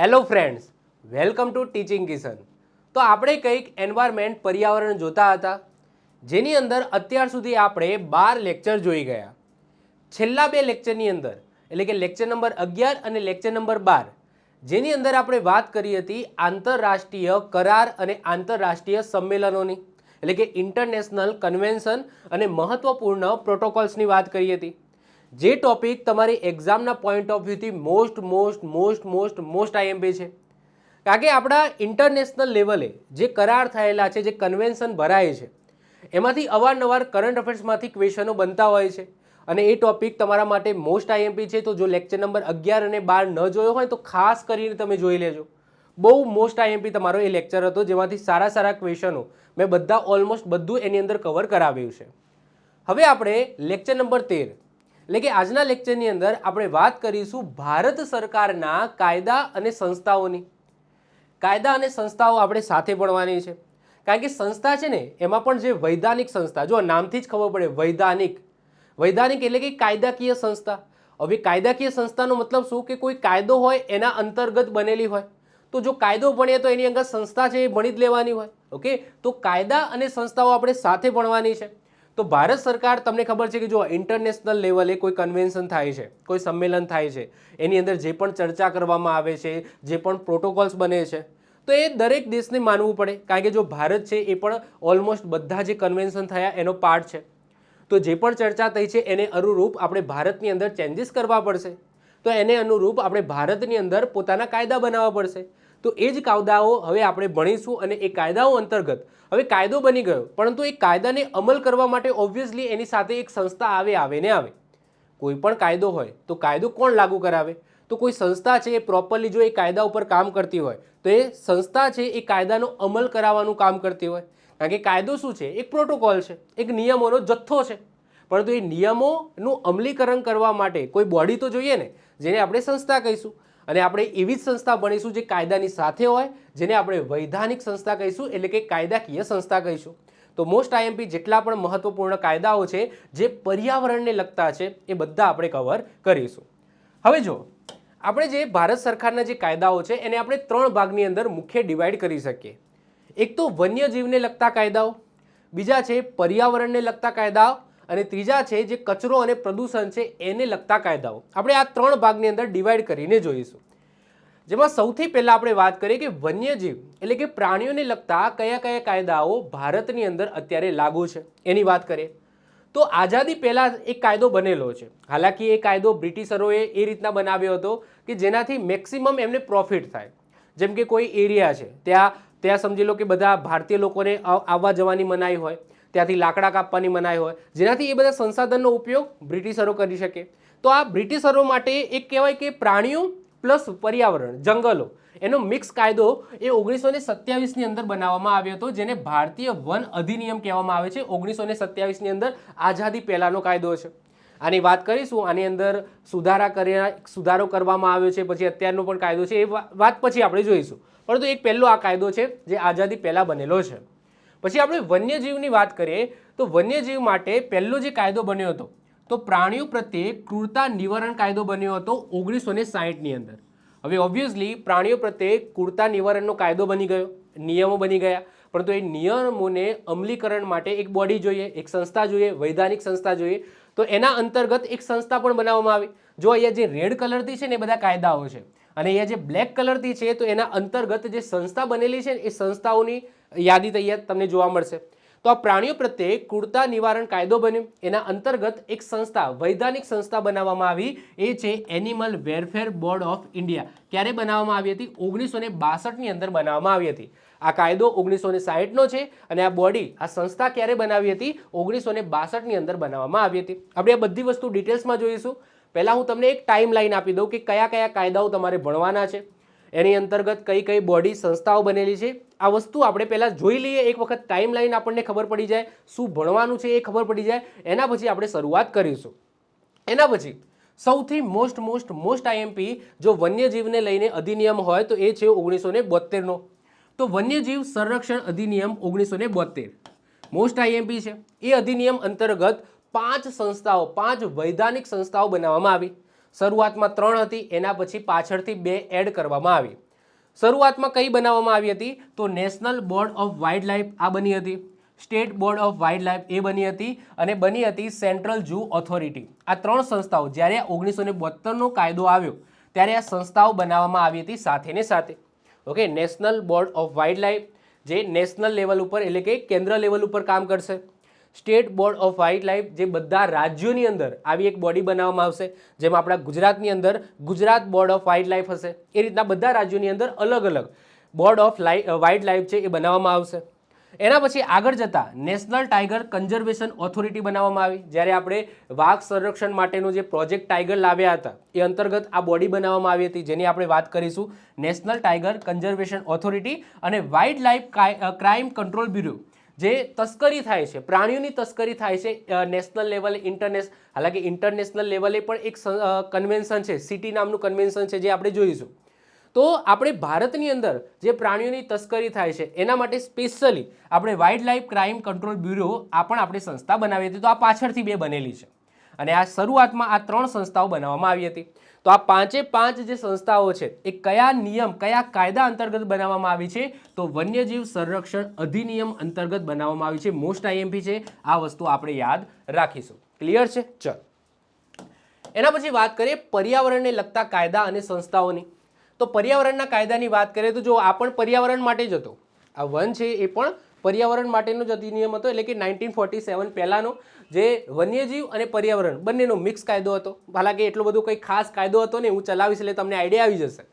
Hello friends, welcome to teaching Kishan. તો આપણે કંઈક એન્વાયરમેન્ટ પર્યાવરણ જોતા હતા, જેની અંદર અત્યાર સુધી આપણે 12 લેક્ચર જોઈ ગયા। છેલ્લા બે લેક્ચરની અંદર એટલે કે લેક્ચર નંબર 11 અને લેક્ચર નંબર 12, જેની અંદર આપણે વાત કરી હતી આંતરરાષ્ટ્રીય કરાર અને આંતરરાષ્ટ્રીય સંમેલનોની, એટલે કે ઇન્ટરનેશનલ કન્વેન્શન અને મહત્વપૂર્ણ પ્રોટોકોલ્સની વાત કરી હતી। જે ટોપિક તમારી એક્ઝામના પોઈન્ટ ઓફ વ્યૂથી મોસ્ટ આઈએમપી છે, કારણ કે આપણા ઇન્ટરનેશનલ લેવલે જે કરાર થયેલા છે, જે કન્વેન્શન ભરાય છે, એમાંથી અવારનવાર કરંટ અફેર્સમાંથી ક્વેશ્ચનો બનતા હોય છે અને એ ટોપિક તમારા માટે મોસ્ટ આઈએમપી છે। તો જો લેક્ચર નંબર 11 અને 12 ન જોયો હોય તો ખાસ કરીને તમે જોઈ લેજો। બહુ મોસ્ટ આઈએમપી તમારો એ લેક્ચર હતો, જેમાંથી સારા ક્વેશ્ચનો મેં બધા ઓલમોસ્ટ બધું એની અંદર કવર કરાવ્યું છે। હવે આપણે લેક્ચર નંબર 13 એટલે કે આજના લેક્ચરની અંદર આપણે વાત કરીશું ભારત સરકારના કાયદા અને સંસ્થાઓની। કાયદા અને સંસ્થાઓ આપણે સાથે ભણવાની છે, કારણ કે સંસ્થા છે ને એમાં પણ જે વૈધાનિક સંસ્થા, જો નામથી જ ખબર પડે વૈધાનિક એટલે કે કાયદાકીય સંસ્થા। હવે કાયદાકીય સંસ્થાનો મતલબ શું કે કોઈ કાયદો હોય એના અંતર્ગત બનેલી હોય। તો જો કાયદો ભણીએ તો એની અંદર સંસ્થા છે એ ભણી જ લેવાની હોય। ઓકે, તો કાયદા અને સંસ્થાઓ આપણે સાથે ભણવાની છે। તો ભારત સરકાર, તમને ખબર છે કે જો ઇન્ટરનેશનલ લેવલે કોઈ કન્વેન્શન થાય છે, કોઈ સંમેલન થાય છે, એની અંદર જે પણ ચર્ચા કરવામાં આવે છે, જે પણ પ્રોટોકોલ્સ બને છે, તો એ દરેક દેશને માનવું પડે, કારણ કે જો ભારત છે એ પણ ઓલમોસ્ટ બધા જે કન્વેન્શન થયા એનો પાર્ટ છે। તો જે પણ ચર્ચા થઈ છે એને અનુરૂપ આપણે ભારતની અંદર ચેન્જીસ કરવા પડશે, તો એને અનુરૂપ આપણે ભારતની અંદર પોતાના કાયદા બનાવવા પડશે। તો એ જ કાયદાઓ હવે આપણે ભણીશું અને એ કાયદાઓ અંતર્ગત હવે કાયદો બની ગયો, પરંતુ એ કાયદાને અમલ કરવા માટે ઓબ્વિયસલી એની સાથે એક સંસ્થા આવે ને આવે। કોઈ પણ કાયદો હોય તો કાયદો કોણ લાગુ કરાવે? તો કોઈ સંસ્થા છે એ પ્રોપરલી જો એ કાયદા ઉપર કામ કરતી હોય તો એ સંસ્થા છે એ કાયદાનો અમલ કરાવવાનું કામ કરતી હોય, કારણ કે કાયદો શું છે? એક પ્રોટોકોલ છે, એક નિયમોનો જથ્થો છે, પરંતુ એ નિયમોનું અમલીકરણ કરવા માટે કોઈ બોડી તો જોઈએ ને, જેને આપણે સંસ્થા કહીશું। અને આપણે એવી જ સંસ્થા ભણીશું જે કાયદાની સાથે હોય, જેને આપણે વૈધાનિક સંસ્થા કહીશું, એટલે કે કાયદાકીય સંસ્થા કહીશું। તો મોસ્ટ આઈએમપી જેટલા પણ મહત્વપૂર્ણ કાયદાઓ છે જે પર્યાવરણને લગતા છે એ બધા આપણે કવર કરીશું। હવે જો આપણે જે ભારત સરકારના જે કાયદાઓ છે એને આપણે 3 ભાગની અંદર મુખ્ય ડિવાઈડ કરી શકીએ। એક તો વન્યજીવને લગતા કાયદાઓ, બીજા છે પર્યાવરણને લગતા કાયદાઓ, અને ત્રીજા છે જે કચરો અને પ્રદૂષણ છે એને લગતા કાયદાઓ। આપણે આ 3 ભાગની અંદર ડિવાઈડ કરીને જોઈશું, જેમાં સૌથી પહેલા આપણે વાત કરીએ કે વન્યજીવ એટલે કે પ્રાણીઓને લગતા કયા કાયદાઓ ભારતની અંદર અત્યારે લાગુ છે એની વાત કરીએ તો આઝાદી પહેલા એક કાયદો બનેલો છે। હાલાકી એ કાયદો બ્રિટિશરોએ એ રીતના બનાવ્યો હતો કે જેનાથી મેક્સિમમ એમને પ્રોફિટ થાય। જેમ કે કોઈ એરિયા છે ત્યાં સમજી લો કે બધા ભારતીય લોકોને આવવા જવાની મનાઈ હોય, ત્યાંથી લાકડા કાપવાની મનાઈ હોય, જેનાથી એ બધા સંસાધનનો ઉપયોગ બ્રિટિશરો કરી શકે। તો આ બ્રિટિશરો માટે એક કહેવાય કે પ્રાણીઓ પ્લસ પર્યાવરણ, જંગલો, એનો મિક્સ કાયદો એ 1927ની અંદર બનાવવામાં આવ્યો હતો, જેને ભારતીય વન અધિનિયમ કહેવામાં આવે છે। 1927ની અંદર આઝાદી પહેલાનો કાયદો છે। આની વાત કરીશું, આની અંદર સુધારો કરવામાં આવ્યો છે, પછી અત્યારનો પણ કાયદો છે, એ વાત પછી આપણે જોઈશું, પરંતુ એક પહેલો આ કાયદો છે જે આઝાદી પહેલા બનેલો છે। પછી આપણે વન્યજીવની વાત કરીએ તો વન્યજીવ માટે પહેલો જે કાયદો બન્યો હતો તો પ્રાણીઓ પ્રત્યે ક્રૂરતા નિવારણ કાયદો બન્યો હતો 1960ની અંદર। હવે ઓબ્વિયસલી પ્રાણીઓ પ્રત્યે ક્રૂરતા નિવારણનો કાયદો બની ગયો, નિયમો બની ગયા, પરંતુ એ નિયમોને અમલીકરણ માટે એક બોડી જોઈએ, એક સંસ્થા જોઈએ, વૈધાનિક સંસ્થા જોઈએ। તો એના અંતર્ગત એક સંસ્થા પણ બનાવવામાં આવી। જો અહીંયા જે રેડ કલરથી છે ને એ બધા કાયદાઓ છે, અને અહીંયા જે બ્લેક કલરથી છે તો એના અંતર્ગત જે સંસ્થા બનેલી છે એ સંસ્થાઓની યાદી તૈયાર તમને જોવા મળશે। તો આ પ્રાણીઓ પ્રત્યે ક્રૂરતા નિવારણ કાયદો બન્યો, એના અંતર્ગત એક સંસ્થા, વૈધાનિક સંસ્થા બનાવવામાં આવી, એ છે animal welfare board of India. ક્યારે બનાવવામાં આવી હતી? 1962ની અંદર બનાવવામાં આવી હતી। આ કાયદો 1960નો છે અને આ બોડી, આ સંસ્થા ક્યારે બનાવી હતી? 1962ની અંદર બનાવવામાં આવી હતી। આપણે આ બધી વસ્તુ ડિટેલ્સમાં જોઈશું। પહેલા હું તમને એક ટાઈમ લાઈન આપી દઉં કે કયા કાયદાઓ તમારે ભણવાના છે, એની અંતર્ગત કઈ બોડી, સંસ્થાઓ બનેલી છે। આ વસ્તુ આપણે પહેલાં જોઈ લઈએ, એક વખત ટાઈમ લાઈન આપણને ખબર પડી જાય, શું ભણવાનું છે એ ખબર પડી જાય, એના પછી આપણે શરૂઆત કરીશું। એના પછી સૌથી મોસ્ટ આઈએમપી જો વન્યજીવને લઈને અધિનિયમ હોય તો એ છે 1972નો। તો વન્યજીવ સંરક્ષણ અધિનિયમ 1972 મોસ્ટ આઈએમપી છે। એ અધિનિયમ અંતર્ગત 5 વૈધાનિક સંસ્થાઓ બનાવવામાં આવી। શરૂઆતમાં 3 હતી, એના પછી પાછળથી 2 એડ કરવામાં આવી। શરૂઆતમાં કઈ બનાવવામાં આવી હતી? તો national board of wildlife આ બની હતી, state board of wildlife એ બની હતી, અને બની હતી સેન્ટ્રલ ઝૂ ઓથોરિટી. આ ત્રણ સંસ્થાઓ જ્યારે 1972નો કાયદો આવ્યો ત્યારે આ સંસ્થાઓ બનાવવામાં આવી હતી સાથે ને સાથે. Okay, national board of wild life જે નેશનલ લેવલ ઉપર એટલે કે કેન્દ્ર લેવલ ઉપર કામ કરશે, state board of wild life જે બધા રાજ્યોની અંદર આવી એક બોડી બનાવવામાં આવશે, જેમ આપણા ગુજરાતની અંદર Gujarat board of wild life હશે, એ રીતના બધા રાજ્યોની અંદર અલગ અલગ બોર્ડ ઓફ વાઇલ્ડ લાઇફ છે એ બનાવવામાં આવશે. એના પછી આગળ જતા નેશનલ ટાઈગર કન્ઝર્વેશન ઓથોરિટી બનાવવામાં આવી. જ્યારે આપણે વાઘ સંરક્ષણ માટેનો જે પ્રોજેક્ટ ટાઈગર લાવ્યા હતા એ અંતર્ગત આ બોડી બનાવવામાં આવી હતી, જેની આપણે વાત કરીશું, નેશનલ ટાઈગર કન્ઝર્વેશન ઓથોરિટી. અને wild life crime control bureau જે તસ્કરી થાય છે, પ્રાણીઓની તસ્કરી થાય છે નેશનલ લેવલે, હાલાકી ઇન્ટરનેશનલ લેવલે પણ એક કન્વેન્શન છે, સિટી નામનું કન્વેન્શન છે જે આપણે જોઈશું. તો આપણે ભારતની અંદર જે પ્રાણીઓની તસ્કરી થાય છે એના માટે સ્પેશિયલી આપણે wild life crime control bureau આ પણ આપણી સંસ્થા બનાવી હતી. તો આ પાછળથી બે બનેલી છે અને આ શરૂઆતમાં આ ત્રણ સંસ્થાઓ બનાવવામાં આવી હતી. તો આ પાંચે પાંચ જે સંસ્થાઓ છે એ કયા નિયમ, કયા કાયદા અંતર્ગત બનાવવામાં આવી છે? તો વન્યજીવ સંરક્ષણ અધિનિયમ અંતર્ગત બનાવવામાં આવી છે. મોસ્ટ આઈએમપી છે, આ વસ્તુ આપણે યાદ રાખીશું. ક્લિયર છે? ચલો, એના પછી વાત કરીએ પર્યાવરણને લગતા કાયદા અને સંસ્થાઓની. તો પર્યાવરણના કાયદાની વાત કરીએ તો જો આ પણ પર્યાવરણ માટે જ હતો, આ વન છે એ પણ પર્યાવરણ માટેનો જ અધિનિયમ હતો, એટલે કે 1947 પહેલાનો જે વન્યજીવ અને પર્યાવરણ બંનેનો મિક્સ કાયદો હતો. હાલાકી એટલો બધો કંઈ ખાસ કાયદો હતો ને, હું ચલાવીશ એટલે તમને આઈડિયા આવી જશે.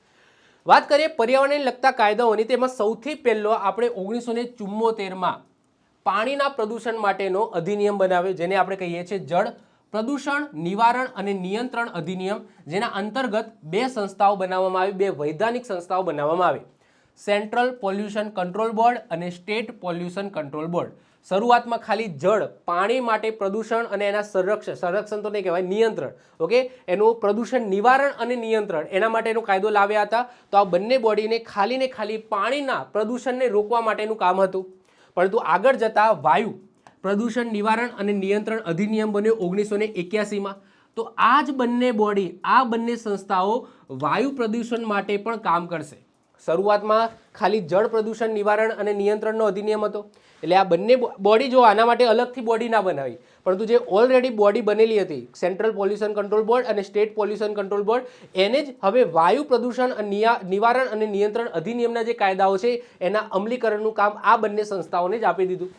વાત કરીએ પર્યાવરણને લગતા કાયદાઓની, તેમાં સૌથી પહેલો આપણે 1974માં પાણીના પ્રદૂષણ માટેનો અધિનિયમ બનાવ્યો, જેને આપણે કહીએ છીએ જળ પ્રદૂષણ નિવારણ અને નિયંત્રણ અધિનિયમ, જેના અંતર્ગત બે સંસ્થાઓ બનાવવામાં આવી, બે વૈધાનિક સંસ્થાઓ બનાવવામાં આવી, સેન્ટ્રલ પોલ્યુશન કંટ્રોલ બોર્ડ અને સ્ટેટ પોલ્યુશન કંટ્રોલ બોર્ડ. શરૂઆતમાં ખાલી જળ પાણી માટે પ્રદૂષણ અને એના સંરક્ષણ તો નહીં કહેવાય, નિયંત્રણ, ઓકે, એનું પ્રદૂષણ નિવારણ અને નિયંત્રણ એના માટેનો કાયદો લાવ્યા હતા. તો આ બંને બોડીને ખાલી પાણીના પ્રદૂષણને રોકવા માટેનું કામ હતું. પરંતુ આગળ જતા વાયુ પ્રદૂષણ નિવારણ અને નિયંત્રણ અધિનિયમ બન્યો 1981માં. તો આ જ બંને બોડી, આ બંને સંસ્થાઓ વાયુ પ્રદૂષણ માટે પણ કામ કરશે. શરૂઆતમાં ખાલી જળ પ્રદૂષણ નિવારણ અને નિયંત્રણનો અધિનિયમ હતો, એટલે આ બંને બોડી જો આના માટે અલગથી બોડી ના બનાવી, પરંતુ જે ઓલરેડી બોડી બનેલી હતી સેન્ટ્રલ પોલ્યુશન કંટ્રોલ બોર્ડ અને સ્ટેટ પોલ્યુશન કંટ્રોલ બોર્ડ, એને જ હવે વાયુ પ્રદૂષણ નિવારણ અને નિયંત્રણ અધિનિયમના જે કાયદાઓ છે એના અમલીકરણનું કામ આ બંને સંસ્થાઓને જ આપી દીધું.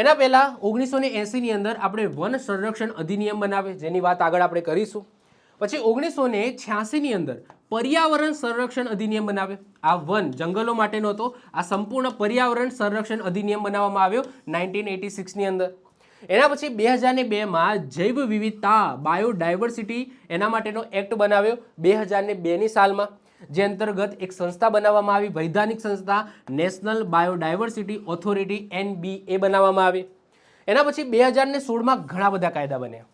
એના પહેલાં 1980ની અંદર આપણે વન સંરક્ષણ અધિનિયમ બનાવે, જેની વાત આગળ આપણે કરીશું. પછી 1986ની અંદર પર્યાવરણ સંરક્ષણ અધિનિયમ બનાવે. આ વન જંગલો માટેનો હતો, આ સંપૂર્ણ પર્યાવરણ સંરક્ષણ અધિનિયમ બનાવવામાં આવ્યો 1986ની અંદર. એના પછી 2002માં જૈવ વિવિધતા બાયોડાયવર્સિટી એના માટેનો એક્ટ બનાવ્યો 2002ની સાલમાં, જે અંતર્ગત એક સંસ્થા બનાવવામાં આવી, વૈધાનિક સંસ્થા નેશનલ બાયોડાયવર્સિટી ઓથોરિટી NBA બનાવવામાં આવી. એના પછી 2016માં ઘણા બધા કાયદા બન્યા,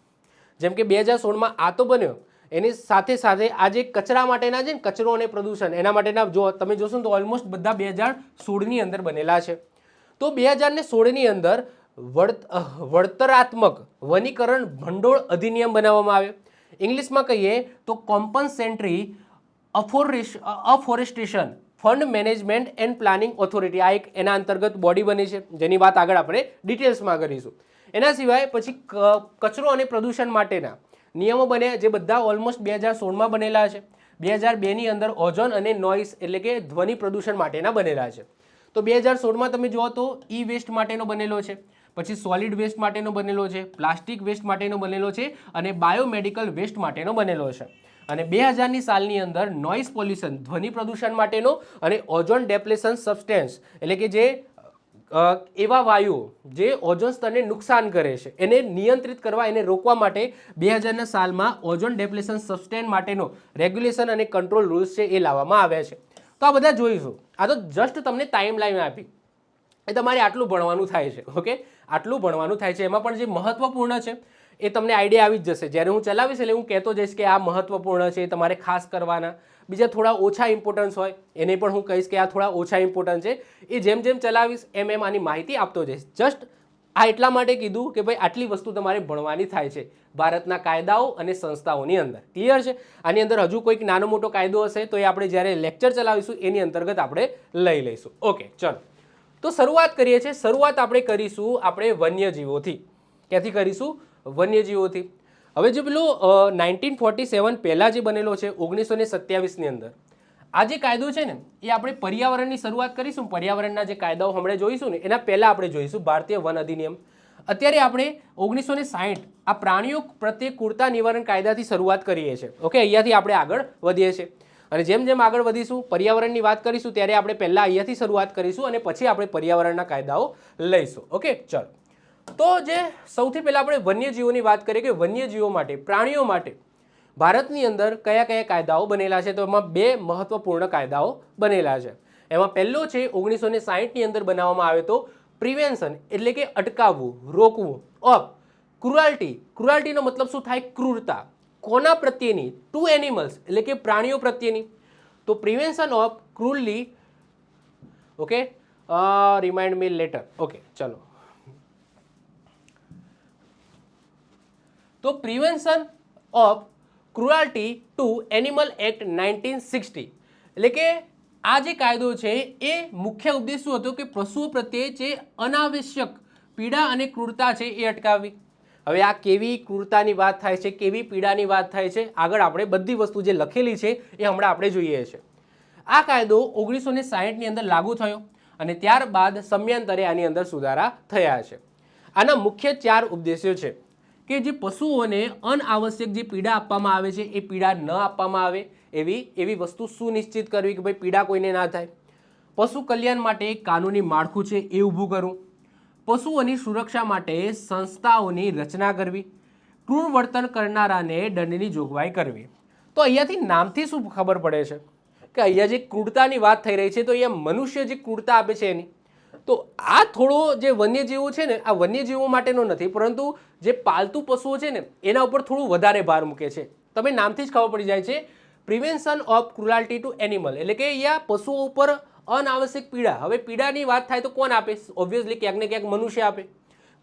જેમ કે 2016માં આ તો બન્યો, એની સાથે સાથે આ જે કચરા માટેના છે ને, કચરો અને પ્રદૂષણ એના માટેના જો તમે જોશો તો ઓલમોસ્ટ બધા 2016ની અંદર બનેલા છે. તો 2016ની અંદર વળતરાત્મક વનીકરણ ભંડોળ અધિનિયમ બનાવવામાં આવ્યો. ઇંગ્લિશમાં કહીએ તો compensatory afforestation fund management and planning authority, આ એક એના અંતર્ગત બોડી બની છે, જેની વાત આગળ આપણે ડિટેલ્સમાં કરીશું. એના સિવાય પછી કચરો અને પ્રદૂષણ માટેના નિયમો બન્યા, જે બધા ઓલમોસ્ટ 2016માં બનેલા છે. 2002ની અંદર ઓઝોન અને નોઇસ એટલે કે ધ્વનિ પ્રદૂષણ માટેના બનેલા છે. તો 2016માં તમે જુઓ તો ઈ વેસ્ટ માટેનો બનેલો છે, પછી સોલિડ વેસ્ટ માટેનો બનેલો છે, પ્લાસ્ટિક વેસ્ટ માટેનો બનેલો છે અને બાયોમેડિકલ વેસ્ટ માટેનો બનેલો છે. અને 2000ની સાલની અંદર નોઇસ પોલ્યુશન ધ્વનિ પ્રદૂષણ માટેનો અને ઓઝોન ડેપ્લેશન સબસ્ટેન્સ એટલે કે જે એવા વાયુઓ જે ઓઝોન સ્તરને નુકસાન કરે છે એને નિયંત્રિત કરવા, એને રોકવા માટે 2000ના સાલમાં ઓઝોન ડેપ્લેશન સબસ્ટેન્સ માટેનો રેગ્યુલેશન અને કંટ્રોલ રૂલ્સ છે એ લાવવામાં આવ્યા છે. તો આ બધા જોઈશું. આ તો જસ્ટ તમને ટાઈમ લાઈન આપી, એ તમારે આટલું ભણવાનું થાય છે. ઓકે, આટલું ભણવાનું થાય છે. એમાં પણ જે મહત્વપૂર્ણ છે એ તમને આઈડિયા આવી જ જશે. જ્યારે હું ચલાવીશ એટલે હું કહેતો જઈશ કે આ મહત્વપૂર્ણ છે, તમારે ખાસ કરવાના. બીજા થોડા ઓછા ઇમ્પોર્ટન્સ હોય એને પણ હું કહીશ કે આ થોડા ઓછા ઇમ્પોર્ટન્ટ છે. એ જેમ જેમ ચલાવીશ એમ આની માહિતી આપતો જઈશ. જસ્ટ આ એટલા માટે કીધું કે ભાઈ આટલી વસ્તુ તમારે ભણવાની થાય છે ભારતના કાયદાઓ અને સંસ્થાઓની અંદર. ક્લિયર છે? આની અંદર હજુ કોઈક નાનો મોટો કાયદો હશે તો એ આપણે જ્યારે લેક્ચર ચલાવીશું એની અંતર્ગત આપણે લઈ લઈશું. ઓકે, ચલો તો શરૂઆત કરીએ છીએ. શરૂઆત આપણે કરીશું આપણે વન્યજીવોથી. ક્યાંથી કરીશું? વન્યજીવોથી. હવે જે પેલું 1947 પહેલાં જે બનેલો છે 1927ની અંદર આ જે કાયદો છે ને એ આપણે પર્યાવરણની શરૂઆત કરીશું. પર્યાવરણના જે કાયદાઓ હમણાં જોઈશું ને એના પહેલાં આપણે જોઈશું ભારતીય વન અધિનિયમ. અત્યારે આપણે 1960 આ પ્રાણીઓ પ્રત્યે ક્રૂરતા નિવારણ કાયદાથી શરૂઆત કરીએ છીએ. ઓકે, અહીંયાથી આપણે આગળ વધીએ છીએ અને જેમ જેમ આગળ વધીશું પર્યાવરણની વાત કરીશું ત્યારે આપણે પહેલાં અહીંયાથી શરૂઆત કરીશું અને પછી આપણે પર્યાવરણના કાયદાઓ લઈશું. ઓકે, ચલો તો જે સૌથી પહેલાં આપણે વન્યજીવોની વાત કરીએ કે વન્યજીવો માટે, પ્રાણીઓ માટે ભારતની અંદર કયા કયા કાયદાઓ બનેલા છે. તો એમાં બે મહત્વપૂર્ણ કાયદાઓ બનેલા છે. એમાં પહેલો છે 1960ની અંદર બનાવવામાં આવ્યો તો પ્રિવેન્શન એટલે કે અટકાવવું, રોકવું ઓફ ક્રુઅલ્ટી. ક્રુઅલ્ટીનો મતલબ શું થાય? ક્રૂરતા. કોના પ્રત્યેની? ટુ એનિમલ્સ એટલે કે પ્રાણીઓ પ્રત્યેની. તો prevention of cruelly. Okay, remind me later. Okay, ચલો તો prevention of cruelty to animal act 1960 એટલે કે આ જે કાયદો છે એ મુખ્ય ઉદ્દેશ શું હતો કે પશુઓ પ્રત્યે જે અનાવશ્યક પીડા અને ક્રૂરતા છે એ અટકાવવી. હવે આ કેવી ક્રૂરતાની વાત થાય છે, કેવી પીડાની વાત થાય છે, આગળ આપણે બધી વસ્તુ જે લખેલી છે એ હમણાં આપણે જોઈએ છીએ. આ કાયદો 1960ની અંદર લાગુ થયો અને ત્યારબાદ સમયાંતરે આની અંદર સુધારા થયા છે. આના મુખ્ય 4 ઉદ્દેશ્યો છે કે જે પશુઓને અનાવશ્યક જે પીડા આપવામાં આવે છે એ પીડા ન આપવામાં આવે એવી વસ્તુ સુનિશ્ચિત કરવી કે ભાઈ પીડા કોઈને ના થાય. પશુ કલ્યાણ માટે એક કાનૂની માળખું છે એ ઊભું કરવું. પશુઓની સુરક્ષા માટે સંસ્થાઓની રચના કરવી. ક્રૂર વર્તન કરનારાને દંડની જોગવાઈ કરવી. તો અહીંયાથી નામથી શું ખબર પડે છે કે અહીંયા જે ક્રૂરતાની વાત થઈ રહી છે તો અહીંયા મનુષ્ય જે ક્રૂરતા આપે છે એની. તો આ થોડો જે વન્યજીવો છે ને આ વન્યજીવો માટેનો નથી પરંતુ જે પાલતુ પશુઓ છે ને એના ઉપર થોડું વધારે ભાર મૂકે છે. તમે નામથી જ ખબર પડી જાય છે prevention of cruelty to animal એટલે કે અહીંયા પશુઓ ઉપર અનાવશ્યક પીડા. હવે પીડાની વાત થાય તો કોણ આપે? ઓબ્વિયસલી ક્યાંક ને ક્યાંક મનુષ્ય આપે.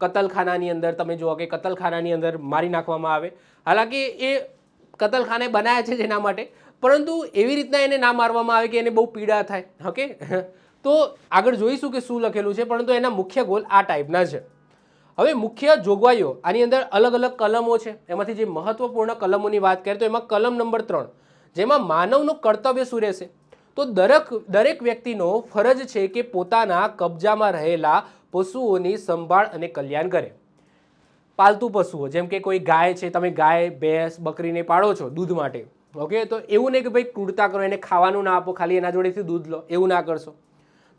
કતલખાનાની અંદર તમે જુઓ કે કતલખાનાની અંદર મારી નાખવામાં આવે. હાલાકી એ કતલખાને બનાવ્યા છે જેના માટે, પરંતુ એવી રીતના એને ના મારવામાં આવે કે એને બહુ પીડા થાય. ઓકે, તો આગળ જોઈશું કે શું લખેલું છે પરંતુ એના મુખ્ય ગોલ આ ટાઈપના છે. હવે મુખ્ય જોગવાઈઓ આની અંદર અલગ અલગ કલમો છે. એમાંથી જે મહત્વપૂર્ણ કલમોની વાત કરીએ તો એમાં કલમ નંબર 3 જેમાં માનવનું કર્તવ્ય શું રહેશે? તો દરેક વ્યક્તિનો ફરજ છે કે પોતાના કબજામાં રહેલા પશુઓની સંભાળ અને કલ્યાણ કરે. પાલતુ પશુઓ જેમ કે કોઈ ગાય છે, તમે ગાય, ભેંસ, બકરીને પાળો છો દૂધ માટે. ઓકે, તો એવું નહીં કે ભાઈ ક્રૂરતા કરો, એને ખાવાનું ના આપો, ખાલી એના જોડેથી દૂધ લો, એવું ના કરશો.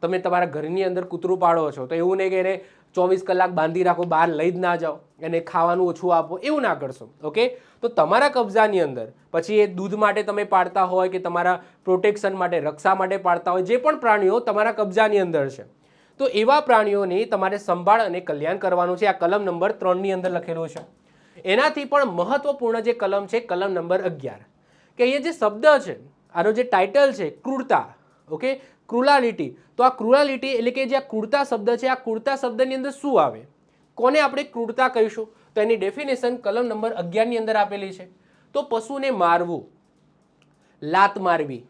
તમે તમારા ઘરની અંદર કૂતરું પાળો છો તો એવું નહીં કે એને 24 કલાક બાંધી રાખો, બહાર લઈ જ ના જાઓ, એને ખાવાનું ઓછું આપો, એવું ના કરશો. ઓકે, તો તમારા કબજાની અંદર પછી એ દૂધ માટે તમે પાળતા હોય કે તમારા પ્રોટેક્શન માટે, રક્ષા માટે પાળતા હોય, જે પણ પ્રાણીઓ તમારા કબજાની અંદર છે તો એવા પ્રાણીઓની તમારે સંભાળ અને કલ્યાણ કરવાનું છે. આ કલમ નંબર 3ની અંદર લખેલું છે. એનાથી પણ મહત્વપૂર્ણ જે કલમ છે કલમ નંબર 11 કે અહીંયા જે શબ્દ છે આનો જે ટાઇટલ છે ક્રૂરતા. ઓકે, ક્રુલાલિટી. તો આ ક્રુલાલિટી એટલે કે જે આ ક્રૂરતા શબ્દ છે આ ક્રૂરતા શબ્દની અંદર શું આવે, કોને આપણે ક્રૂરતા કહીશું? તો એની ડેફિનેશન કલમ નંબર 11ની અંદર આપેલી છે. તો પશુને મારવું, લાત મારવી,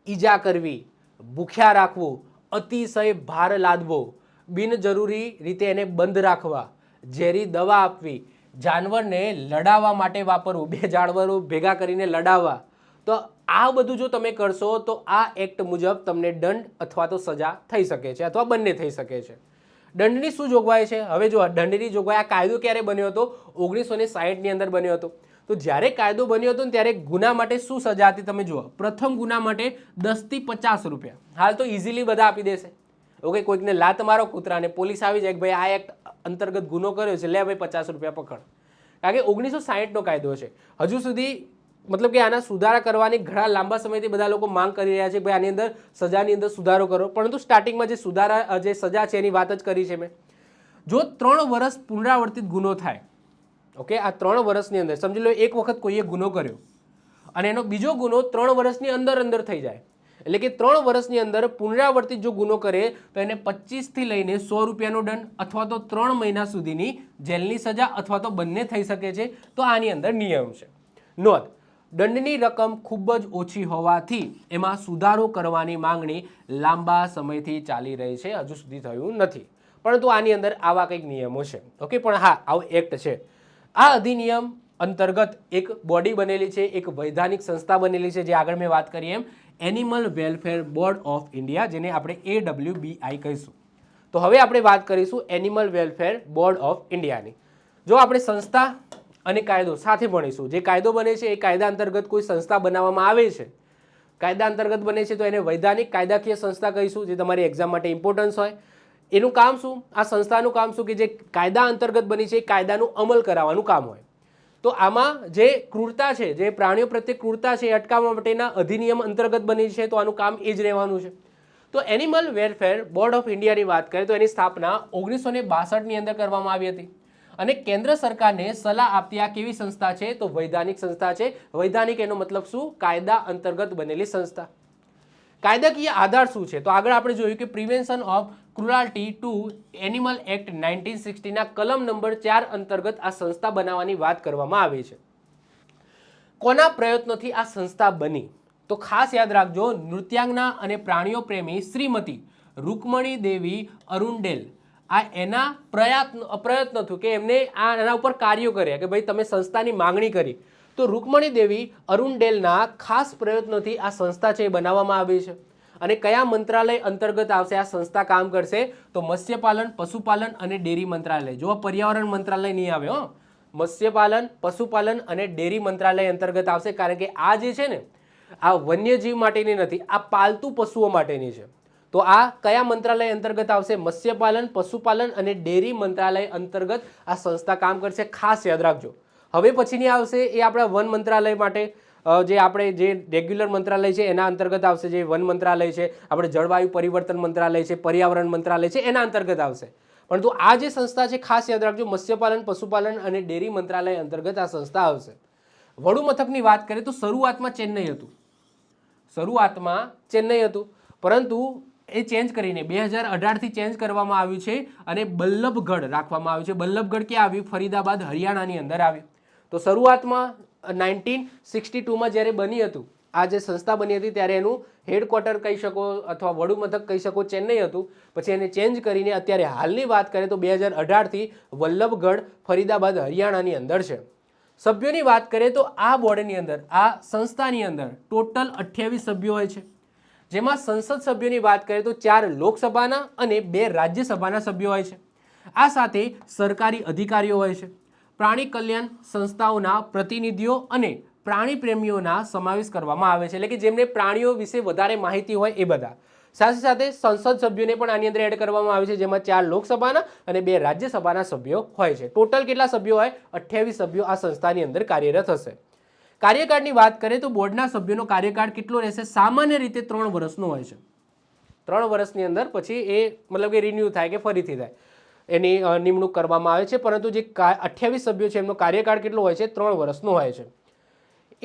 ઈજા કરવી, ભૂખ્યા રાખવું, અતિશય ભાર લાદવો, બિનજરૂરી રીતે એને બંધ રાખવા, ઝેરી દવા આપવી, જાનવરને લડાવવા માટે વાપરવું, 2 જાનવરો ભેગા કરીને લડાવવા. તો આ બધું જો તમે કરશો તો આ એક્ટ મુજબ તમને દંડ અથવા તો સજા થઈ શકે છે અથવા બંને થઈ શકે છે. દંડની શું જોગવાઈ છે? હવે જો દંડની જોગવાઈ, આ કાયદો ક્યારે બન્યો હતો? 1960ની અંદર બન્યો હતો. તો જ્યારે કાયદો બન્યો હતો ને ત્યારે ગુના માટે શું સજા હતી તમે જુઓ. પ્રથમ ગુના માટે 10 થી 50 રૂપિયા. હાલ તો ઇઝીલી બધા આપી દેશે. ઓકે, કોઈકને લાત મારો કૂતરાને, પોલીસ આવી જાય કે ભાઈ આ એક્ટ અંતર્ગત ગુનો કર્યો છે, લે ભાઈ 50 રૂપિયા પકડ. કારણ કે 1960નો કાયદો છે. હજુ સુધી મતલબ કે આના સુધારા કરવાની ઘણા લાંબા સમયથી બધા લોકો માંગ કરી રહ્યા છે ભાઈ આની અંદર સજાની અંદર સુધારો કરો. પરંતુ સ્ટાર્ટિંગમાં જે સુધારા જે સજા છે એની વાત જ કરી છે મેં. જો 3 વર્ષ પુનરાવર્તિત ગુનો થાય, ઓકે, આ 3 વર્ષની અંદર સમજી લો એક વખત કોઈએ ગુનો કર્યો અને એનો બીજો ગુનો 3 વર્ષની અંદર થઈ જાય એટલે કે 3 વર્ષની અંદર પુનરાવર્તિત જો ગુનો કરે તો એને 25 થી લઈને 100 રૂપિયાનો દંડ અથવા તો 3 મહિના સુધીની જેલની સજા અથવા તો બંને થઈ શકે છે. તો આની અંદર નિયમ છે. નોંધ, દંડની રકમ ખૂબ જ ઓછી હોવાથી એમાં સુધારો કરવાની માંગણી લાંબા સમયથી ચાલી રહી છે, હજુ સુધી થયું નથી, પરંતુ આની અંદર આવા કંઈક નિયમો છે. ઓકે, પણ હા, આવો એક્ટ છે. આ અધિનિયમ અંતર્ગત એક બોડી બનેલી છે, એક વૈધાનિક સંસ્થા બનેલી છે, જે આગળ મેં વાત કરી એમ animal welfare board of India, જેને આપણે AWBI કહીશું. તો હવે આપણે વાત કરીશું એનિમલ વેલફેર બોર્ડ ઓફ ઇન્ડિયાની. જો આપણે સંસ્થા અને કાયદો સાથે ભણીશું, જે કાયદો બને છે એ કાયદા અંતર્ગત કોઈ સંસ્થા બનાવવામાં આવે છે, કાયદા અંતર્ગત બને છે તો એને વૈધાનિક કાયદાકીય સંસ્થા કહીશું, જે તમારી એક્ઝામ માટે ઇમ્પોર્ટન્સ હોય. એનું કામ શું? આ સંસ્થાનું કામ શું? કે જે કાયદા અંતર્ગત બની છે એ કાયદાનું અમલ કરાવવાનું કામ હોય. તો આમાં જે ક્રૂરતા છે, જે પ્રાણીઓ પ્રત્યે ક્રૂરતા છે, એ અટકાવવા માટેના અધિનિયમ અંતર્ગત બની છે, તો આનું કામ એ જ રહેવાનું છે. તો એનિમલ વેલફેર બોર્ડ ઓફ ઇન્ડિયાની વાત કરીએ તો એની સ્થાપના 1962ની અંદર કરવામાં આવી હતી અને કેન્દ્ર સરકારને સલાહ આપતી આ કેવી સંસ્થા છે? તો વૈધાનિક સંસ્થા છે. વૈધાનિક એનો મતલબ શું? કાયદા અંતર્ગત બનેલી સંસ્થા. કાયદાકીય આધાર શું છે? તો આગળ આપણે જોયું કે prevention of cruelty to animal act 1960ના કલમ નંબર 4 અંતર્ગત આ સંસ્થા બનાવવાની વાત કરવામાં આવી છે. કોના પ્રયત્નોથી આ સંસ્થા બની? તો ખાસ યાદ રાખજો, નૃત્યાંગના અને પ્રાણીઓ પ્રેમી શ્રીમતી રૂકમણી દેવી અરુણડેલ, આ એના પ્રયત્ન થયું કે એમને એના ઉપર કાર્યો કર્યા કે ભાઈ તમે સંસ્થાની માંગણી કરી. તો રૂકમણી દેવી અરુણડેલના ખાસ પ્રયત્નોથી આ સંસ્થા છે એ બનાવવામાં આવી છે. અને કયા મંત્રાલય અંતર્ગત આવશે આ સંસ્થા કામ કરશે? તો મત્સ્યપાલન, પશુપાલન અને ડેરી મંત્રાલય. જો પર્યાવરણ મંત્રાલય નહીં આવે હો, મત્સ્યપાલન, પશુપાલન અને ડેરી મંત્રાલય અંતર્ગત આવશે. કારણ કે આ જે છે ને, આ વન્યજીવ માટેની નથી, આ પાલતુ પશુઓ માટેની છે. તો આ કયા મંત્રાલય અંતર્ગત આવશે? મત્સ્યપાલન, પશુપાલન અને ડેરી મંત્રાલય અંતર્ગત આ સંસ્થા કામ કરશે. ખાસ યાદ રાખજો. હવે પછીની આવશે એ આપણા વન મંત્રાલય માટે, જે આપણે જે રેગ્યુલર મંત્રાલય છે એના અંતર્ગત આવશે. જે વન મંત્રાલય છે, આપણે જળવાયુ પરિવર્તન મંત્રાલય છે, પર્યાવરણ મંત્રાલય છે, એના અંતર્ગત આવશે. પરંતુ આ જે સંસ્થા છે, ખાસ યાદ રાખજો, મત્સ્યપાલન, પશુપાલન અને ડેરી મંત્રાલય અંતર્ગત આ સંસ્થા આવશે. વડુ મથકની વાત કરીએ તો શરૂઆતમાં ચેન્નઈ હતું, પરંતુ એ ચેન્જ કરીને 2018થી ચેન્જ કરવામાં આવ્યું છે અને બલ્લભગઢ રાખવામાં આવ્યું છે. બલ્લભગઢ ક્યાં આવ્યું? ફરીદાબાદ, હરિયાણાની અંદર આવ્યું. તો શરૂઆતમાં 1962માં જ્યારે બની હતું, આ જે સંસ્થા બની હતી ત્યારે એનું હેડક્વાર્ટર કહી શકો અથવા વડુ મથક કહી શકો ચેન્નઈ હતું. પછી એને ચેન્જ કરીને અત્યારે હાલની વાત કરીએ તો 2018થી વલ્લભગઢ, ફરીદાબાદ, હરિયાણાની અંદર છે. સભ્યોની વાત કરીએ તો આ બોર્ડની અંદર, આ સંસ્થાની અંદર ટોટલ 28 સભ્યો હોય છે, જેમાં સંસદ સભ્યોની વાત કરીએ તો 4 લોકસભાના અને 2 રાજ્યસભાના સભ્યો હોય છે. આ સાથે સરકારી અધિકારીઓ હોય છે, પ્રાણી કલ્યાણ સંસ્થાઓના પ્રતિનિધિઓ અને પ્રાણી પ્રેમીઓના સમાવેશ કરવામાં આવે છે, એટલે કે જેમને પ્રાણીઓ વિશે વધારે માહિતી હોય એ બધા. સાથે સાથે સંસદ સભ્યોને પણ આની અંદર એડ કરવામાં આવે છે, જેમાં 4 લોકસભાના અને 2 રાજ્યસભાના સભ્યો હોય છે. ટોટલ કેટલા સભ્યો હોય? 28 સભ્યો આ સંસ્થાની અંદર કાર્યરત હશે. કાર્યકાળની વાત કરીએ તો બોર્ડના સભ્યોનો કાર્યકાળ કેટલો રહેશે? સામાન્ય રીતે 3 વર્ષનો હોય છે. 3 વર્ષની અંદર પછી એ મતલબ કે રિન્યૂ થાય કે ફરીથી થાય, એની નિમણૂક કરવામાં આવે છે. પરંતુ જે 28 સભ્યો છે એમનો કાર્યકાળ કેટલો હોય છે? 3 વર્ષનો હોય છે.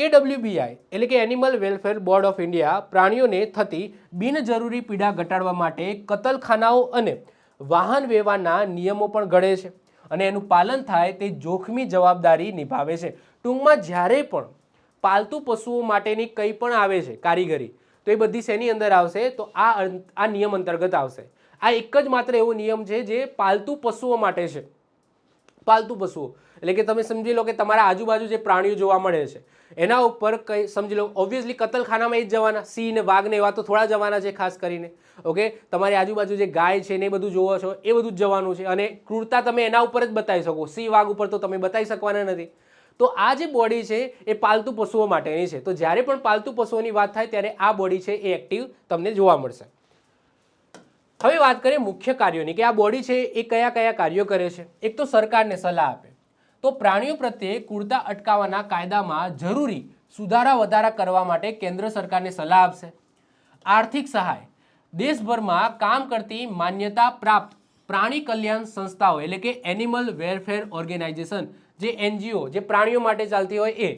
AWBI એટલે કે animal welfare board of India પ્રાણીઓને થતી બિનજરૂરી પીડા ઘટાડવા માટે કતલખાનાઓ અને વાહન વ્યવહારના નિયમો પણ ઘડે છે અને એનું પાલન થાય તે જોખમી જવાબદારી નિભાવે છે. ટૂંકમાં જ્યારે પણ પાલતુ પશુઓ માટેની કંઈ પણ આવે છે કારીગરી, તો એ બધી શેની અંદર આવશે? તો આ નિયમ અંતર્ગત આવશે. આ એક જ માત્ર એવો નિયમ છે જે પાલતુ પશુઓ માટે છે. પાલતુ પશુઓ એટલે કે તમે સમજી લો કે તમારા આજુબાજુ જે પ્રાણીઓ જોવા મળે છે એના ઉપર કંઈ સમજી લો, ઓબ્વિયસલી કતલખાનામાં એ જ જવાના, સિંહ ને વાઘ ને એવા તો થોડા જવાના છે ખાસ કરીને. ઓકે, તમારી આજુબાજુ જે ગાય છે ને એ બધું જોવો છો એ બધું જ જવાનું છે અને ક્રૂરતા તમે એના ઉપર જ બતાવી શકો, સિંહ વાઘ ઉપર તો તમે બતાવી શકવાના નથી. તો આ જે બોડી છે એ પાલતુ પશુઓ માટેની છે. તો જ્યારે પણ પાલતુ પશુઓની વાત થાય ત્યારે આ બોડી છે એ એક્ટિવ તમને જોવા મળશે. હવે વાત કરીએ મુખ્ય કાર્યોની કે આ બોડી છે એ કયા કયા કાર્યો કરે છે. એક તો સરકારને સલાહ આપે, તો પ્રાણીઓ પ્રત્યે ક્રૂરતા અટકાવવાના કાયદામાં જરૂરી સુધારા વધારા કરવા માટે કેન્દ્ર સરકારને સલાહ આપશે. આર્થિક સહાય, દેશભરમાં કામ કરતી માન્યતા પ્રાપ્ત પ્રાણી કલ્યાણ સંસ્થાઓ એટલે કે એનિમલ વેલફેર ઓર્ગેનાઇઝેશન, જે NGO જે પ્રાણીઓ માટે ચાલતી હોય એ,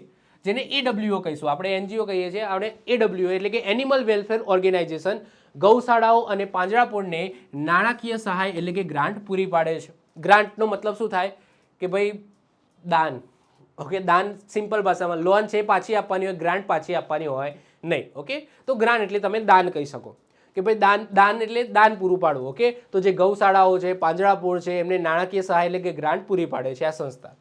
જેને AWO કહીશું, આપણે NGO કહીએ છીએ, આપણે AWO એટલે કે એનિમલ વેલફેર ઓર્ગેનાઇઝેશન ગૌશાળાઓ અને પાંજરાપોળને નાણાકીય સહાય એટલે કે ગ્રાન્ટ પૂરી પાડે છે. ગ્રાન્ટનો મતલબ શું થાય કે ભાઈ દાન. ઓકે, દાન સિમ્પલ ભાષામાં, લોન છે પાછી આપવાની હોય, ગ્રાન્ટ પાછી આપવાની હોય નહીં. ઓકે, તો ગ્રાન્ટ એટલે તમે દાન કહી શકો કે ભાઈ દાન એટલે દાન પૂરું પાડવું. ઓકે, તો જે ગૌશાળાઓ છે, પાંજરાપોળ છે, એમને નાણાકીય સહાય એટલે કે ગ્રાન્ટ પૂરી પાડે છે આ સંસ્થા.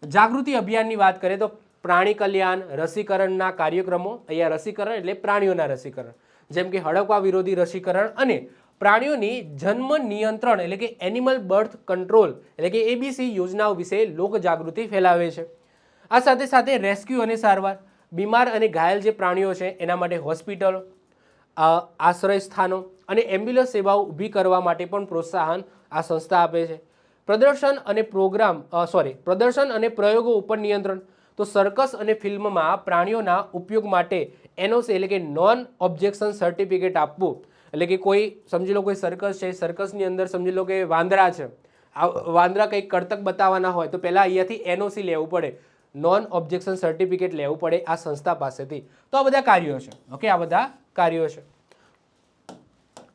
જાગૃતિ અભિયાનની વાત કરીએ તો પ્રાણી કલ્યાણ, રસીકરણના કાર્યક્રમો, અહીંયા રસીકરણ એટલે પ્રાણીઓના રસીકરણ, જેમ કે હડકવા વિરોધી રસીકરણ અને પ્રાણીઓની જન્મ નિયંત્રણ એટલે કે એનિમલ બર્થ કંટ્રોલ એટલે કે ABC યોજનાઓ વિશે લોક જાગૃતિ ફેલાવે છે. આ સાથે સાથે રેસ્ક્યુ અને સારવાર, બીમાર અને ઘાયલ જે પ્રાણીઓ છે એના માટે હોસ્પિટલો, આશ્રય સ્થાનો અને એમ્બ્યુલન્સ સેવાઓ ઊભી કરવા માટે પણ પ્રોત્સાહન આ સંસ્થા આપે છે. પ્રદર્શન અને પ્રયોગો ઉપર નિયંત્રણ, તો સર્કસ અને ફિલ્મમાં પ્રાણીઓના ઉપયોગ માટે NOC એટલે કે નોન ઓબ્જેક્શન સર્ટિફિકેટ આપવું. એટલે કે કોઈ સમજી લો કોઈ સર્કસ છે, સર્કસની અંદર સમજી લો કે વાંદરા છે, આ વાંદરા કંઈક કરતક બતાવવાના હોય તો પહેલાં અહીંયાથી NOC લેવું પડે, નોન ઓબ્જેક્શન સર્ટિફિકેટ લેવું પડે આ સંસ્થા પાસેથી. તો આ બધા કાર્યો છે. ઓકે, આ બધા કાર્યો છે.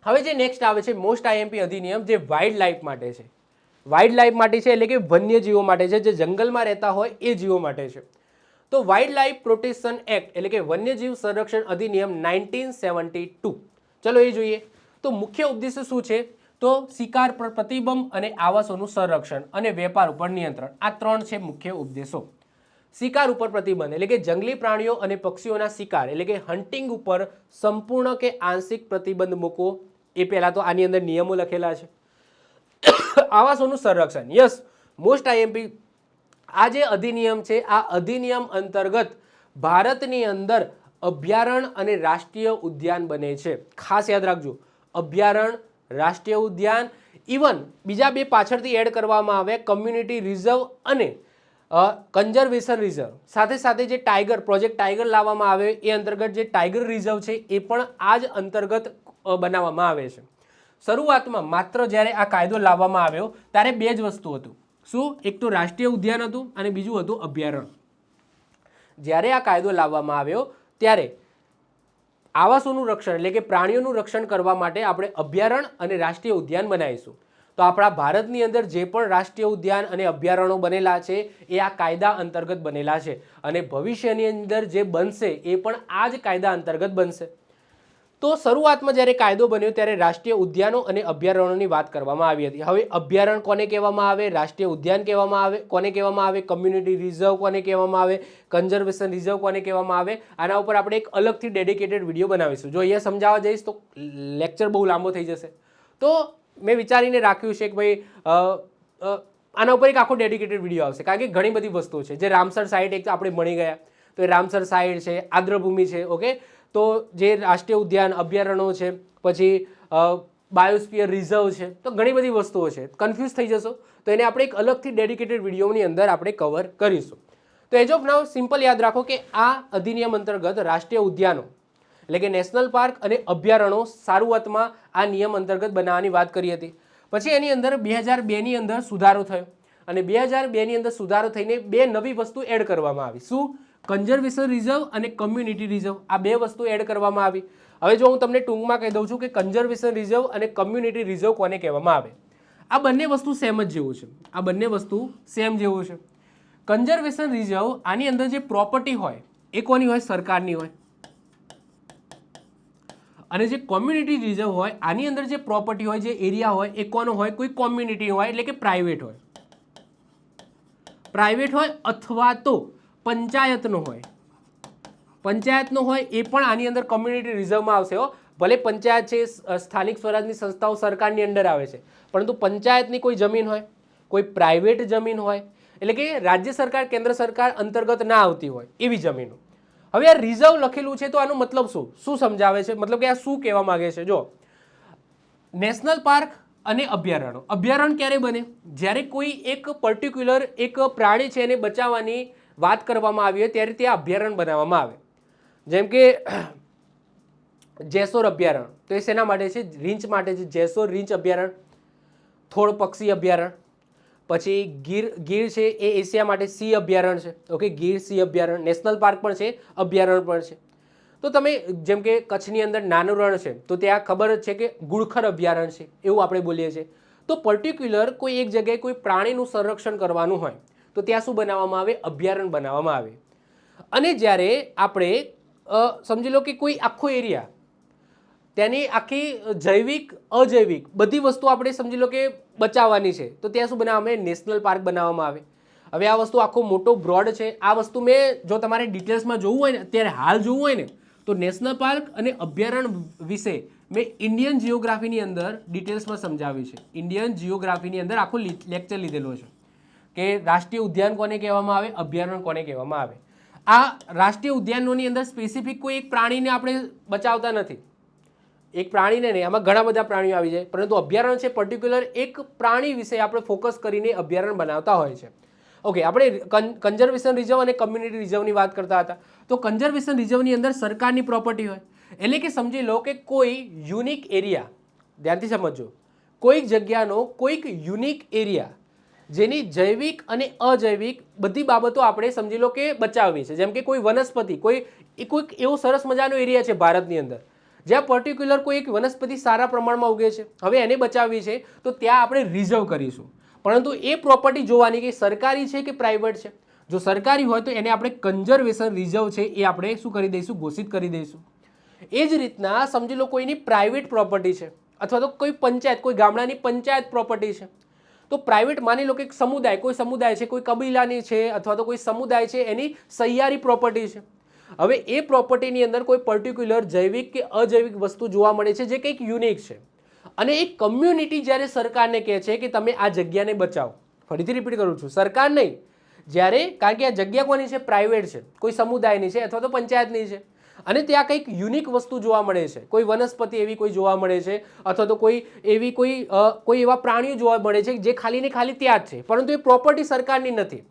હવે જે નેક્સ્ટ આવે છે મોસ્ટ IMP અધિનિયમ, જે વાઇલ્ડ લાઈફ માટે છે. વાઇલ્ડ લાઈફ માટે છે એટલે કે વન્યજીવો માટે છે, જે જંગલમાં રહેતા હોય એ જીવો માટે છે. તો વાઇલ્ડ લાઈફ પ્રોટેક્શન એક્ટ એટલે કે વન્યજીવ સંરક્ષણ અધિનિયમ 1972, ચલો એ જોઈએ. તો મુખ્ય ઉદ્દેશ્ય શું છે? તો શિકાર પર પ્રતિબંધ અને આવાસોનું સંરક્ષણ અને વેપાર ઉપર નિયંત્રણ, આ 3 છે મુખ્ય ઉદ્દેશો. શિકાર ઉપર પ્રતિબંધ એટલે કે જંગલી પ્રાણીઓ અને પક્ષીઓના શિકાર એટલે કે હન્ટિંગ ઉપર સંપૂર્ણ કે આંશિક પ્રતિબંધ મૂકવો, એ પહેલાં તો આની અંદર નિયમો લખેલા છે. આવાસોનું સંરક્ષણ, યસ, મોસ્ટ IMP. આ જે અધિનિયમ છે આ અધિનિયમ અંતર્ગત ભારતની અંદર અભયારણ્ય અને રાષ્ટ્રીય ઉદ્યાન બને છે. ખાસ યાદ રાખજો, અભયારણ્ય, રાષ્ટ્રીય ઉદ્યાન, ઇવન બીજા 2 પાછળથી એડ કરવામાં આવે, કમ્યુનિટી રિઝર્વ અને કન્ઝર્વેશન રિઝર્વ. સાથે સાથે જે ટાઈગર પ્રોજેક્ટ ટાઈગર લાવવામાં આવે એ અંતર્ગત જે ટાઈગર રિઝર્વ છે એ પણ આ જ અંતર્ગત બનાવવામાં આવે છે. શરૂઆતમાં માત્ર જ્યારે આ કાયદો લાવવામાં આવ્યો ત્યારે 2 જ વસ્તુ હતું. શું? એક તો રાષ્ટ્રીય ઉદ્યાન હતું અને બીજું હતું અભયારણ્ય. જ્યારે આ કાયદો લાવવામાં આવ્યો ત્યારે આવાસોનું રક્ષણ એટલે કે પ્રાણીઓનું રક્ષણ કરવા માટે આપણે અભયારણ્ય અને રાષ્ટ્રીય ઉદ્યાન બનાવીશું. તો આપણા ભારતની અંદર જે પણ રાષ્ટ્રીય ઉદ્યાન અને અભયારણ્યો બનેલા છે એ આ કાયદા અંતર્ગત બનેલા છે અને ભવિષ્યની અંદર જે બનશે એ પણ આ જ કાયદા અંતર્ગત બનશે. તો શરૂઆતમાં જ્યારે કાયદો બન્યો ત્યારે રાષ્ટ્રીય ઉદ્યાનો અને અભયારણ્યોની વાત કરવામાં આવી હતી. હવે અભયારણ્ય કોને કહેવામાં આવે, રાષ્ટ્રીય ઉદ્યાન કહેવામાં આવે, કોને કહેવામાં આવે, કમ્યુનિટી રિઝર્વ કોને કહેવામાં આવે, કન્ઝર્વેશન રિઝર્વ કોને કહેવામાં આવે, આના ઉપર આપણે એક અલગથી ડેડિકેટેડ વિડીયો બનાવીશું. જો અહીંયા સમજાવવા જઈશ તો લેક્ચર બહુ લાંબો થઈ જશે. તો મેં વિચારીને રાખ્યું છે કે ભાઈ આના ઉપર એક આખો ડેડિકેટેડ વિડીયો આવશે, કારણ કે ઘણી બધી વસ્તુઓ છે. જે રામસર સાઇટ એક આપણે ભણી ગયા, તો એ રામસર સાઇટ છે, આદ્રભૂમિ છે. ઓકે, તો જે રાષ્ટ્રીય ઉદ્યાન, અભયારણ્યો છે, પછી બાયોસ્ફિયર રિઝર્વ છે, તો ઘણી બધી વસ્તુઓ છે. કન્ફ્યુઝ થઈ જશો તો એને આપણે એક અલગથી ડેડિકેટેડ વિડીયોની અંદર આપણે કવર કરીશું. તો એજ ઓફ નાઉ સિમ્પલ યાદ રાખો કે આ અધિનિયમ અંતર્ગત રાષ્ટ્રીય ઉદ્યાનો એટલે કે નેશનલ પાર્ક અને અભયારણ્યો શરૂઆતમાં આ નિયમ અંતર્ગત બનાવવાની વાત કરી હતી. પછી એની અંદર 2002ની અંદર સુધારો થયો અને 2002ની અંદર સુધારો થઈને 2 નવી વસ્તુ એડ કરવામાં આવી. શું? કન્ઝર્વેશન રિઝર્વ અને કમ્યુનિટી રિઝર્વ, આ 2 વસ્તુ એડ કરવામાં આવી. હવે જો હું તમને ટૂંકમાં કહી દઉં છું કે કન્ઝર્વેશન રિઝર્વ અને કમ્યુનિટી રિઝર્વ કોને કહેવામાં આવે. આ બંને વસ્તુ સેમ જ જેવું છે, આ બંને વસ્તુ સેમ જેવું છે. કન્ઝર્વેશન રિઝર્વ આની અંદર જે પ્રોપર્ટી હોય એ કોની હોય? સરકારની હોય. અને જે કોમ્યુનિટી રિઝર્વ હોય આની અંદર જે પ્રોપર્ટી હોય, જે એરિયા હોય એ કોનો હોય? કોઈ કોમ્યુનિટી હોય એટલે કે પ્રાઇવેટ હોય. પ્રાઇવેટ હોય અથવા તો પંચાયતનો હોય. પંચાયતનો હોય એ પણ આની અંદર કમ્યુનિટી રિઝર્વમાં આવશે. ભલે પંચાયત છે, સ્થાનિક સ્વરાજની સંસ્થાઓ સરકારની અંદર આવે છે, પરંતુ પંચાયતની કોઈ જમીન હોય, કોઈ પ્રાઇવેટ જમીન હોય, એટલે કે રાજ્ય સરકાર, કેન્દ્ર સરકાર અંતર્ગત ના આવતી હોય એવી જમીનો. હવે આ રિઝર્વ લખેલું છે તો આનો મતલબ શું સમજાવે છે? મતલબ કે આ શું કહેવા માંગે છે? જો નેશનલ પાર્ક અને અભયારણ્ય, અભયારણ્ય ક્યારે બને? જ્યારે કોઈ એક પર્ટિક્યુલર એક પ્રાણી છે એને બચાવવાની વાત કરવામાં આવી હોય ત્યારે ત્યાં અભયારણ્ય બનાવવામાં આવે. જેમ કે જેસોર અભયારણ્ય, તો એ શેના માટે છે? રીંછ માટે છે. જેસોર રીંછ અભયારણ્ય, થોળ પક્ષી અભયારણ્ય. પછી ગીર છે એ એશિયા માટે સિંહ અભયારણ્ય છે. ઓકે, ગીર સિંહ અભયારણ્ય નેશનલ પાર્ક પણ છે, અભયારણ્ય પણ છે. તો તમે જેમ કે કચ્છની અંદર નાનું રણ છે તો ત્યાં ખબર જ છે કે ગુડખર અભયારણ્ય છે એવું આપણે બોલીએ છીએ. તો પર્ટિક્યુલર કોઈ એક જગ્યાએ કોઈ પ્રાણીનું સંરક્ષણ કરવાનું હોય તો ત્યાં શું બનાવવામાં આવે? અભયારણ્ય બનાવવામાં આવે. અને જ્યારે આપણે સમજી લો કે કોઈ આખો એરિયા ત્યાંની આખી જૈવિક અજૈવિક બધી વસ્તુ આપણે સમજી લો કે બચાવવાની છે તો ત્યાં શું બનાવવામાં આવે? નેશનલ પાર્ક બનાવવામાં આવે. હવે આ વસ્તુ આખો મોટો બ્રોડ છે. આ વસ્તુ મેં જો તમારે ડિટેલ્સમાં જોવું હોય ને અત્યારે હાલ જોવું હોય ને તો નેશનલ પાર્ક અને અભયારણ્ય વિશે મેં ઇન્ડિયન જિયોગ્રાફીની અંદર ડિટેલ્સમાં સમજાવ્યું છે. ઇન્ડિયન જિયોગ્રાફીની અંદર આખો લેક્ચર લીધેલો છે કે રાષ્ટ્રીય ઉદ્યાન કોને કહેવામાં આવે, અભયારણ્ય કોને કહેવામાં આવે. આ રાષ્ટ્રીય ઉદ્યાનોની અંદર સ્પેસિફિક કોઈ એક પ્રાણીને આપણે બચાવતા નથી, એક પ્રાણીને નહીં, આમાં ઘણા બધા પ્રાણીઓ આવી જાય, પરંતુ અભયારણ્ય છે પર્ટિક્યુલર એક પ્રાણી વિશે આપણે ફોકસ કરીને અભયારણ્ય બનાવતા હોય છે. ઓકે, આપણે કન્ઝર્વેશન રિઝર્વ અને કમ્યુનિટી રિઝર્વની વાત કરતા હતા. તો કન્ઝર્વેશન રિઝર્વની અંદર સરકારની પ્રોપર્ટી હોય, એટલે કે સમજી લો કે કોઈ યુનિક એરિયા, ધ્યાનથી સમજજો, કોઈક જગ્યાનો કોઈક યુનિક એરિયા જેની જૈવિક અને અજૈવિક બધી બાબતો આપણે સમજી લો કે બચાવવી છે. જેમ કે કોઈ વનસ્પતિ, કોઈક એવો સરસ મજાનો એરિયા છે ભારતની અંદર જ્યાં પર્ટિક્યુલર કોઈ એક વનસ્પતિ સારા પ્રમાણમાં ઉગે છે, હવે એને બચાવવી છે તો ત્યાં આપણે રિઝર્વ કરીશું. પરંતુ એ પ્રોપર્ટી જોવાની કે સરકારી છે કે પ્રાઇવેટ છે. જો સરકારી હોય તો એને આપણે કન્ઝર્વેશન રિઝર્વ છે એ આપણે શું કરી દઈશું? ઘોષિત કરી દઈશું. એ જ રીતના સમજી લો કોઈની પ્રાઇવેટ પ્રોપર્ટી છે અથવા તો કોઈ પંચાયત, કોઈ ગામડાની પંચાયત પ્રોપર્ટી છે. તો પ્રાઇવેટ માની લો કે એક સમુદાય, કોઈ સમુદાય છે, કોઈ કબીલાની છે અથવા તો કોઈ સમુદાય છે એની સહિયારી પ્રોપર્ટી છે. હવે એ પ્રોપર્ટીની અંદર કોઈ પર્ટિક્યુલર જૈવિક કે અજૈવિક વસ્તુ જોવા મળે છે જે કંઈક યુનિક છે અને એક કમ્યુનિટી જ્યારે સરકારને કહે છે કે તમે આ જગ્યાને બચાવો, ફરીથી રિપીટ કરું છું, સરકાર નહીં, જ્યારે, કારણ કે આ જગ્યા કોની છે? પ્રાઇવેટ છે, કોઈ સમુદાયની છે અથવા તો પંચાયતની છે અને ત્યાં કંઈક યુનિક વસ્તુ જોવા મળે છે, કોઈ વનસ્પતિ એવી કોઈ જોવા મળે છે અથવા તો કોઈ એવી કોઈ એવા પ્રાણીઓ જોવા મળે છે જે ખાલી ને ખાલી ત્યાં જ છે, પરંતુ એ પ્રોપર્ટી સરકારની નથી.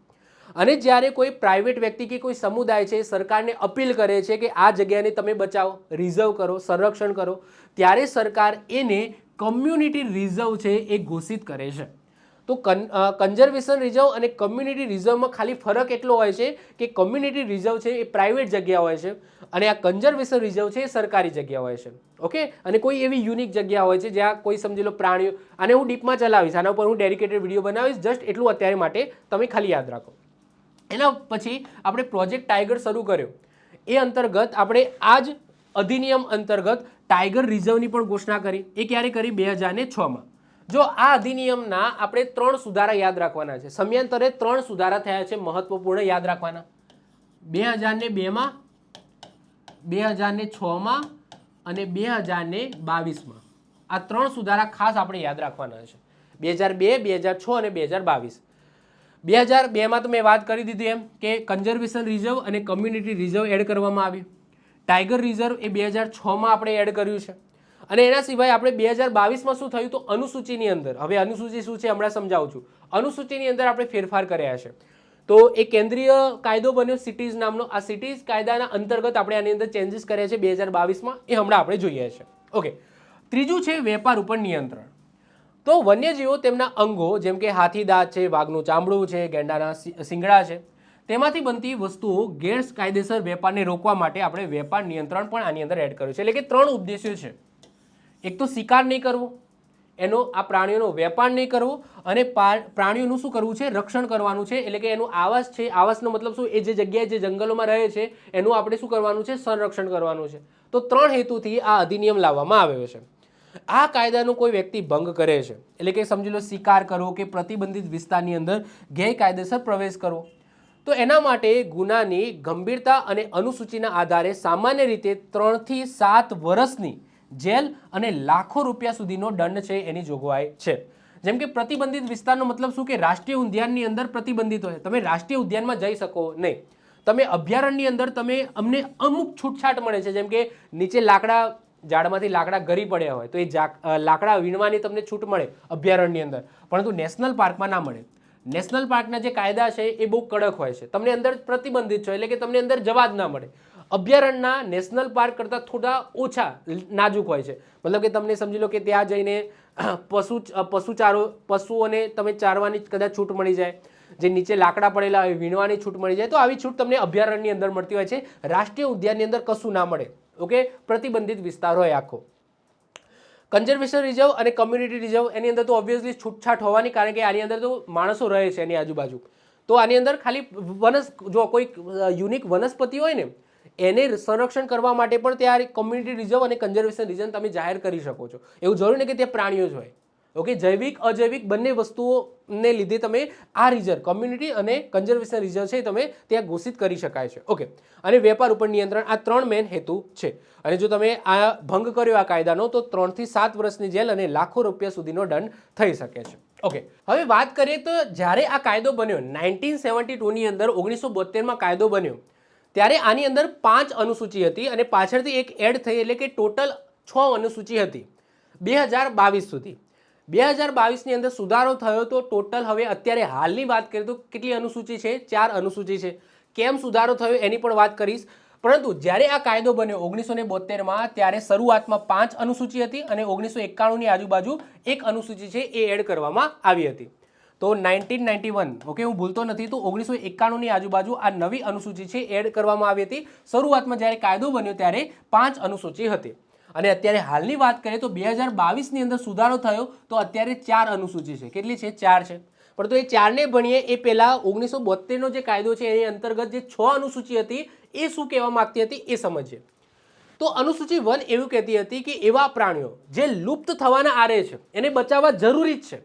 અને જ્યારે કોઈ પ્રાઇવેટ વ્યક્તિ કે કોઈ સમુદાય છે સરકારને અપીલ કરે છે કે આ જગ્યાને તમે બચાવો, રિઝર્વ કરો, સંરક્ષણ કરો, ત્યારે સરકાર એને કમ્યુનિટી રિઝર્વ છે એ ઘોષિત કરે છે. તો કન્ઝર્વેશન રિઝર્વ અને કમ્યુનિટી રિઝર્વમાં ખાલી ફરક એટલો હોય છે કે કમ્યુનિટી રિઝર્વ છે એ પ્રાઇવેટ જગ્યા હોય છે અને આ કન્ઝર્વેશન રિઝર્વ છે એ સરકારી જગ્યા હોય છે. ઓકે, અને કોઈ એવી યુનિક જગ્યા હોય છે જ્યાં કોઈ સમજી લો પ્રાણીઓ, અને હું ડીપમાં ચલાવીશ, આના ઉપર હું ડેડિકેટેડ વિડીયો બનાવીશ, જસ્ટ એટલું અત્યારે માટે તમે ખાલી યાદ રાખો. એના પછી આપણે પ્રોજેક્ટ ટાઈગર શરૂ કર્યો. એ અંતર્ગત આપણે આ જ અધિનિયમ અંતર્ગત ટાઈગર રિઝર્વની પણ ઘોષણા કરી. એ ક્યારે કરી? 2006માં. જો આ અધિનિયમના આપણે 3 સુધારા યાદ રાખવાના છે. સમયાંતરે 3 સુધારા થયા છે મહત્વપૂર્ણ, યાદ રાખવાના. 2002માં, 2006માં અને 2022માં. આ 3 સુધારા ખાસ આપણે યાદ રાખવાના છે. 2002, 2006 અને 2022. 2002માં તો મેં વાત કરી દીધી એમ કે કન્ઝર્વેશન રિઝર્વ અને કમ્યુનિટી રિઝર્વ એડ કરવામાં આવ્યું. ટાઈગર રિઝર્વ એ 2006માં આપણે એડ કર્યું છે. અને એના સિવાય આપણે 2022માં શું થયું? તો અનુસૂચિની અંદર, હવે અનુસૂચિ શું છે હમણાં સમજાવું છું. અનુસૂચિની અંદર આપણે ફેરફાર કર્યા છે. તો એ કેન્દ્રીય કાયદો બન્યો સિટીઝ નામનો. આ સિટીઝ કાયદાના અંતર્ગત આપણે આની અંદર ચેન્જીસ કર્યા છે 2022માં, એ હમણાં આપણે જોઈએ છે. ઓકે, ત્રીજું છે વેપાર ઉપર નિયંત્રણ. તો વન્યજીવો તેમના અંગો જેમ કે હાથી દાંત છે, વાઘનું ચામડું છે, ગેંડાના શિંગડા છે, તેમાંથી બનતી વસ્તુઓ ગેરકાયદેસર વેપારને રોકવા માટે આપણે વેપાર નિયંત્રણ પણ આની અંદર એડ કર્યું છે. એટલે કે 3 ઉદ્દેશ્યો છે. એક તો શિકાર નહીં કરવો, એનો આ પ્રાણીઓનો વેપાર નહીં કરવો, અને પ્રાણીઓનું શું કરવું છે? રક્ષણ કરવાનું છે. એટલે કે એનું આવાસ છે, આવાસનો મતલબ શું? એ જે જગ્યાએ જે જંગલોમાં રહે છે એનું આપણે શું કરવાનું છે? સંરક્ષણ કરવાનું છે. તો 3 હેતુથી આ અધિનિયમ લાવવામાં આવ્યો છે. આ કાયદાનો કોઈ વ્યક્તિ ભંગ કરે છે, એટલે કે સમજી લો શિકાર કરો કે પ્રતિબંધિત વિસ્તારની અંદર ગેરકાયદેસર પ્રવેશ કરવો, તો એના માટે ગુનાની ગંભીરતા અને અનુસૂચિના આધારે સામાન્ય રીતે 3 થી 7 વર્ષની જેલ અને લાખો રૂપિયા સુધીનો દંડ છે એની જોગવાઈ છે. જેમ કે પ્રતિબંધિત વિસ્તારનો મતલબ શું? કે રાષ્ટ્રીય ઉદ્યાનની અંદર પ્રતિબંધિત હોય, તમે રાષ્ટ્રીય ઉદ્યાનમાં જઈ શકો નહીં. તમે અભયારણ્યની અંદર અમને અમુક છૂટછાટ મળે છે, જેમ કે નીચે ઝાડમાંથી લાકડા ગરી પડ્યા હોય તો એ લાકડા વીણવાની તમને છૂટ મળે અભયારણ્યની અંદર, પરંતુ નેશનલ પાર્કમાં ના મળે. નેશનલ પાર્કના જે કાયદા છે એ બહુ કડક હોય છે, તમને અંદર પ્રતિબંધિત છો, એટલે કે તમને અંદર જવા જ ના મળે. અભયારણ્યના નેશનલ પાર્ક કરતાં થોડા ઓછા નાજુક હોય છે. મતલબ કે તમને સમજી લો કે ત્યાં જઈને પશુઓને તમે ચારવાની કદાચ છૂટ મળી જાય, જે નીચે લાકડા પડેલા હોય વીણવાની છૂટ મળી જાય. તો આવી છૂટ તમને અભયારણ્યની અંદર મળતી હોય છે. રાષ્ટ્રીય ઉદ્યાનની અંદર કશું ના મળે. ઓકે, પ્રતિબંધિત વિસ્તાર હોય આખો. કન્ઝર્વેશન રિઝર્વ અને કમ્યુનિટી રિઝર્વ એની અંદર તો ઓબ્વિયસલી છૂટછાટ હોવાની, કારણ કે આની અંદર તો માણસો રહે છે એની આજુબાજુ. તો આની અંદર ખાલી જો કોઈ યુનિક વનસ્પતિ હોય ને એને સંરક્ષણ કરવા માટે પણ ત્યાં કમ્યુનિટી રિઝર્વ અને કન્ઝર્વેશન રિઝર્વ તમે જાહેર કરી શકો છો. એવું જરૂરી નહીં કે ત્યાં પ્રાણીઓ જ હોય. ઓકે, જૈવિક અજૈવિક બંને વસ્તુઓને લીધે તમે આ રિઝર્વ કમ્યુનિટી અને કન્ઝર્વેશન રિઝર્વ છે તમે ત્યાં ઘોષિત કરી શકાય છે. ઓકે, અને વેપાર ઉપર નિયંત્રણ, આ 3 મેન હેતુ છે. અને જો તમે આ ભંગ કર્યો આ કાયદાનો તો 3 થી 7 વર્ષની જેલ અને લાખો રૂપિયા સુધીનો દંડ થઈ શકે છે. ઓકે, હવે વાત કરીએ તો જ્યારે આ કાયદો બન્યો 1972ની અંદર 1972માં કાયદો બન્યો ત્યારે આની અંદર 5 અનુસૂચિ હતી અને પાછળથી એક એડ થઈ, એટલે કે ટોટલ 6 અનુસૂચિ હતી 2022 સુધી. 2022ની અંદર સુધારો થયો તો ટોટલ હવે અત્યારે હાલની વાત કરીએ તો કેટલી અનુસૂચિ છે? 4 અનુસૂચિ છે. કેમ સુધારો થયો એની પણ વાત કરીશ. પરંતુ જ્યારે આ કાયદો બન્યો 1972માં ત્યારે શરૂઆતમાં 5 અનુસૂચિ હતી અને 1991ની આજુબાજુ એક અનુસૂચિ છે એ એડ કરવામાં આવી હતી. તો 1991, ઓકે, હું ભૂલતો નથી, તો 1991ની આજુબાજુ આ નવી અનુસૂચિ છે એડ કરવામાં આવી હતી. શરૂઆતમાં જ્યારે કાયદો બન્યો ત્યારે 5 અનુસૂચિ હતી અને અત્યારે હાલની વાત કરીએ તો 2022ની અંદર સુધારો થયો તો અત્યારે 4 અનુસૂચિ છે. કેટલી છે? 4 છે. પરંતુ એ 4ને ભણીએ એ પહેલાં 1972નો જે કાયદો છે એની અંતર્ગત જે 6 અનુસૂચિ હતી એ શું કહેવા માંગતી હતી એ સમજીએ. તો અનુસૂચિ 1 એવું કહેતી હતી કે એવા પ્રાણીઓ જે લુપ્ત થવાના આરે છે એને બચાવવા જરૂરી જ છે,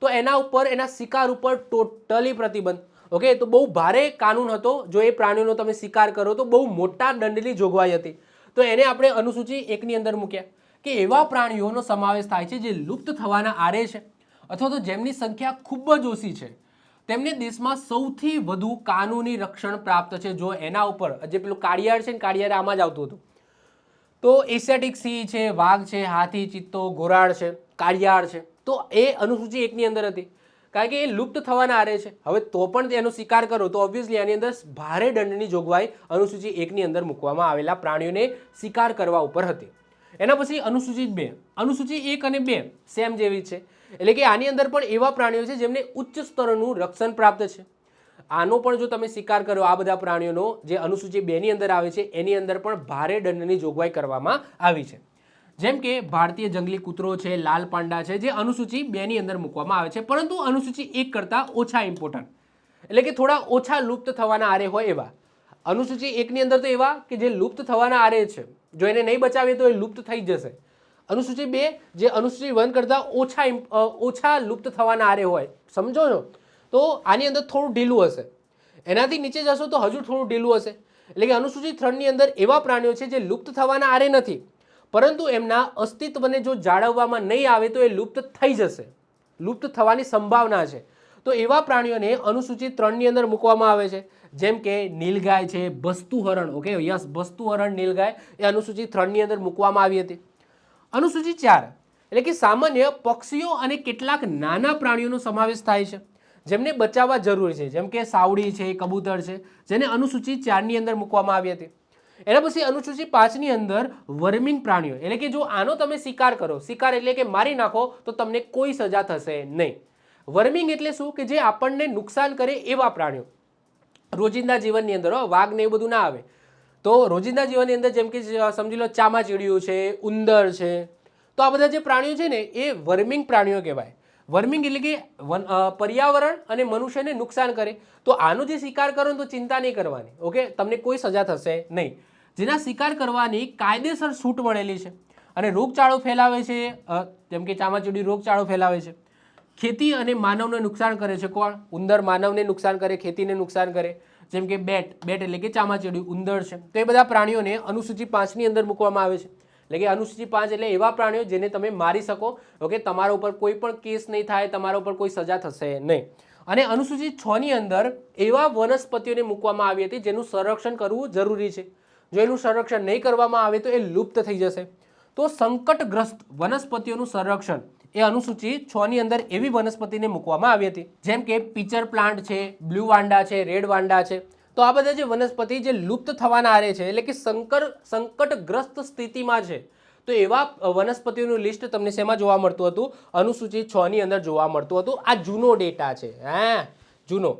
તો એના ઉપર, એના શિકાર ઉપર ટોટલી પ્રતિબંધ. ઓકે, તો બહુ ભારે કાનૂન હતો. જો એ પ્રાણીઓનો તમે શિકાર કરો તો બહુ મોટા દંડની જોગવાઈ હતી. તો એને આપણે અનુસૂચિ 1ની અંદર મૂક્યા કે એવા પ્રાણીઓનો સમાવેશ થાય છે જે લુપ્ત થવાના આરે છે અથવા તો જેમની સંખ્યા ખૂબ જ ઓછી છે, તેમને દેશમાં સૌથી વધુ કાનૂની રક્ષણ પ્રાપ્ત છે. જો એના ઉપર જે પેલું કાળિયાર છે ને, કાળિયાર આમાં જ આવતું હતું. તો એશિયાટિક સિંહ છે, વાઘ છે, હાથી, ચિત્તો, ઘોરાડ છે, કાળિયાર છે, તો એ અનુસૂચિ 1ની અંદર હતી કારણ કે એ લુપ્ત થવાના આરે છે. હવે તો પણ એનો શિકાર કરો તો ઓબ્વિયસલી આની અંદર ભારે દંડની જોગવાઈ અનુસૂચિ 1ની અંદર મૂકવામાં આવેલા પ્રાણીઓને શિકાર કરવા ઉપર હતી. એના પછી અનુસૂચિ 2, અનુસૂચિ 1 અને 2 સેમ જેવી છે, એટલે કે આની અંદર પણ એવા પ્રાણીઓ છે જેમને ઉચ્ચ સ્તરનું રક્ષણ પ્રાપ્ત છે. આનો પણ જો તમે શિકાર કરો આ બધા પ્રાણીઓનો જે અનુસૂચિ 2ની અંદર આવે છે એની અંદર પણ ભારે દંડની જોગવાઈ કરવામાં આવી છે. જેમ કે ભારતીય જંગલી કૂતરો છે, લાલ પાંડા છે, જે અનુસૂચિ 2ની અંદર મૂકવામાં આવે છે, પરંતુ અનુસૂચિ 1 કરતાં ઓછા ઇમ્પોર્ટન્ટ, એટલે કે થોડા ઓછા લુપ્ત થવાના આરે હોય એવા. અનુસૂચિ 1ની અંદર તો એવા કે જે લુપ્ત થવાના આરે છે, જો એને નહીં બચાવીએ તો એ લુપ્ત થઈ જશે. અનુસૂચિ 2 જે અનુસૂચિ 1 કરતાં ઓછા લુપ્ત થવાના આરે હોય, સમજો છો? તો આની અંદર થોડું ઢીલું હશે, એનાથી નીચે જશો તો હજુ થોડું ઢીલું હશે. એટલે કે અનુસૂચિ 3ની અંદર એવા પ્રાણીઓ છે જે લુપ્ત થવાના આરે નથી, પરંતુ એમના અસ્તિત્વને જો જાળવવામાં નહીં આવે તો એ લુપ્ત થઈ જશે, લુપ્ત થવાની સંભાવના છે. તો એવા પ્રાણીઓને અનુસૂચિ 3ની અંદર મૂકવામાં આવે છે. જેમ કે નીલગાય છે, બસ્તુ હરણ. ઓકે, યસ, બસ્તુ હરણ, નીલગાય એ અનુસૂચિ 3ની અંદર મૂકવામાં આવી હતી. અનુસૂચિ 4 એટલે કે સામાન્ય પક્ષીઓ અને કેટલાક નાના પ્રાણીઓનો સમાવેશ થાય છે જેમને બચાવવા જરૂરી છે, જેમ કે સાવડી છે, કબૂતર છે, જેને અનુસૂચિ 4ની અંદર મૂકવામાં આવી હતી. એના પછી અનુસૂચિ 5ની અંદર વર્મિંગ પ્રાણીઓ, એટલે કે જો આનો તમે શિકાર કરો, શિકાર એટલે કે મારી નાખો, તો તમને કોઈ સજા થશે નહીં. વર્મિંગ એટલે શું? કે જે આપણને નુકસાન કરે એવા પ્રાણીઓ રોજિંદા જીવનની અંદર. વાઘ ને એ બધું ના આવે. તો રોજિંદા જીવનની અંદર જેમ કે સમજી લો ચામાચીડિયું છે, ઉંદર છે, તો આ બધા જે પ્રાણીઓ છે ને એ વર્મિંગ પ્રાણીઓ કહેવાય. વર્મિંગ એટલે કે પર્યાવરણ અને મનુષ્યને નુકસાન કરે. તો આનો જે શિકાર કરો તો ચિંતા નહીં કરવાની. ઓકે, તમને કોઈ સજા થશે નહીં. જેના શિકાર કરવાની કાયદેસર છૂટ મળેલી છે અને રોગચાળો ફેલાવે છે, જેમ કે ચામાચીડિયું રોગચાળો ફેલાવે છે, ખેતી અને માનવને નુકસાન કરે છે. કોણ? ઉંદર માનવને નુકસાન કરે, ખેતીને નુકસાન કરે. જેમ કે બેટ એટલે કે ચામાચીડિયું, ઉંદર છે, તો એ બધા પ્રાણીઓને અનુસૂચિ 5ની અંદર મૂકવામાં આવે છે. એટલે કે અનુસૂચિ 5 એટલે એવા પ્રાણીઓ જેને તમે મારી શકો. ઓકે, તમારા ઉપર કોઈ પણ કેસ નહીં થાય, તમારા ઉપર કોઈ સજા થશે નહીં. અને અનુસૂચિ 6ની અંદર એવા વનસ્પતિઓને મૂકવામાં આવી હતી જેનું સંરક્ષણ કરવું જરૂરી છે. જો એનું સંરક્ષણ નહીં કરવામાં આવે તો એ લુપ્ત થઈ જશે. તો સંકટગ્રસ્ત વનસ્પતિઓનું સંરક્ષણ એ અનુસૂચિ 6ની અંદર એવી વનસ્પતિને મૂકવામાં આવી હતી જેમ કે પીચર પ્લાન્ટ છે, બ્લુ વાંડા છે, રેડ વાંડા છે, તો આ બધા જે વનસ્પતિ જે લુપ્ત થવાના આરે છે એટલે કે સંકટગ્રસ્ત સ્થિતિમાં છે, તો એવા વનસ્પતિઓનું લિસ્ટ તમને શેમાં જોવા મળતું હતું? અનુસૂચિ 6 ની અંદર જોવા મળતું હતું. આ જૂનો ડેટા છે, જૂનો.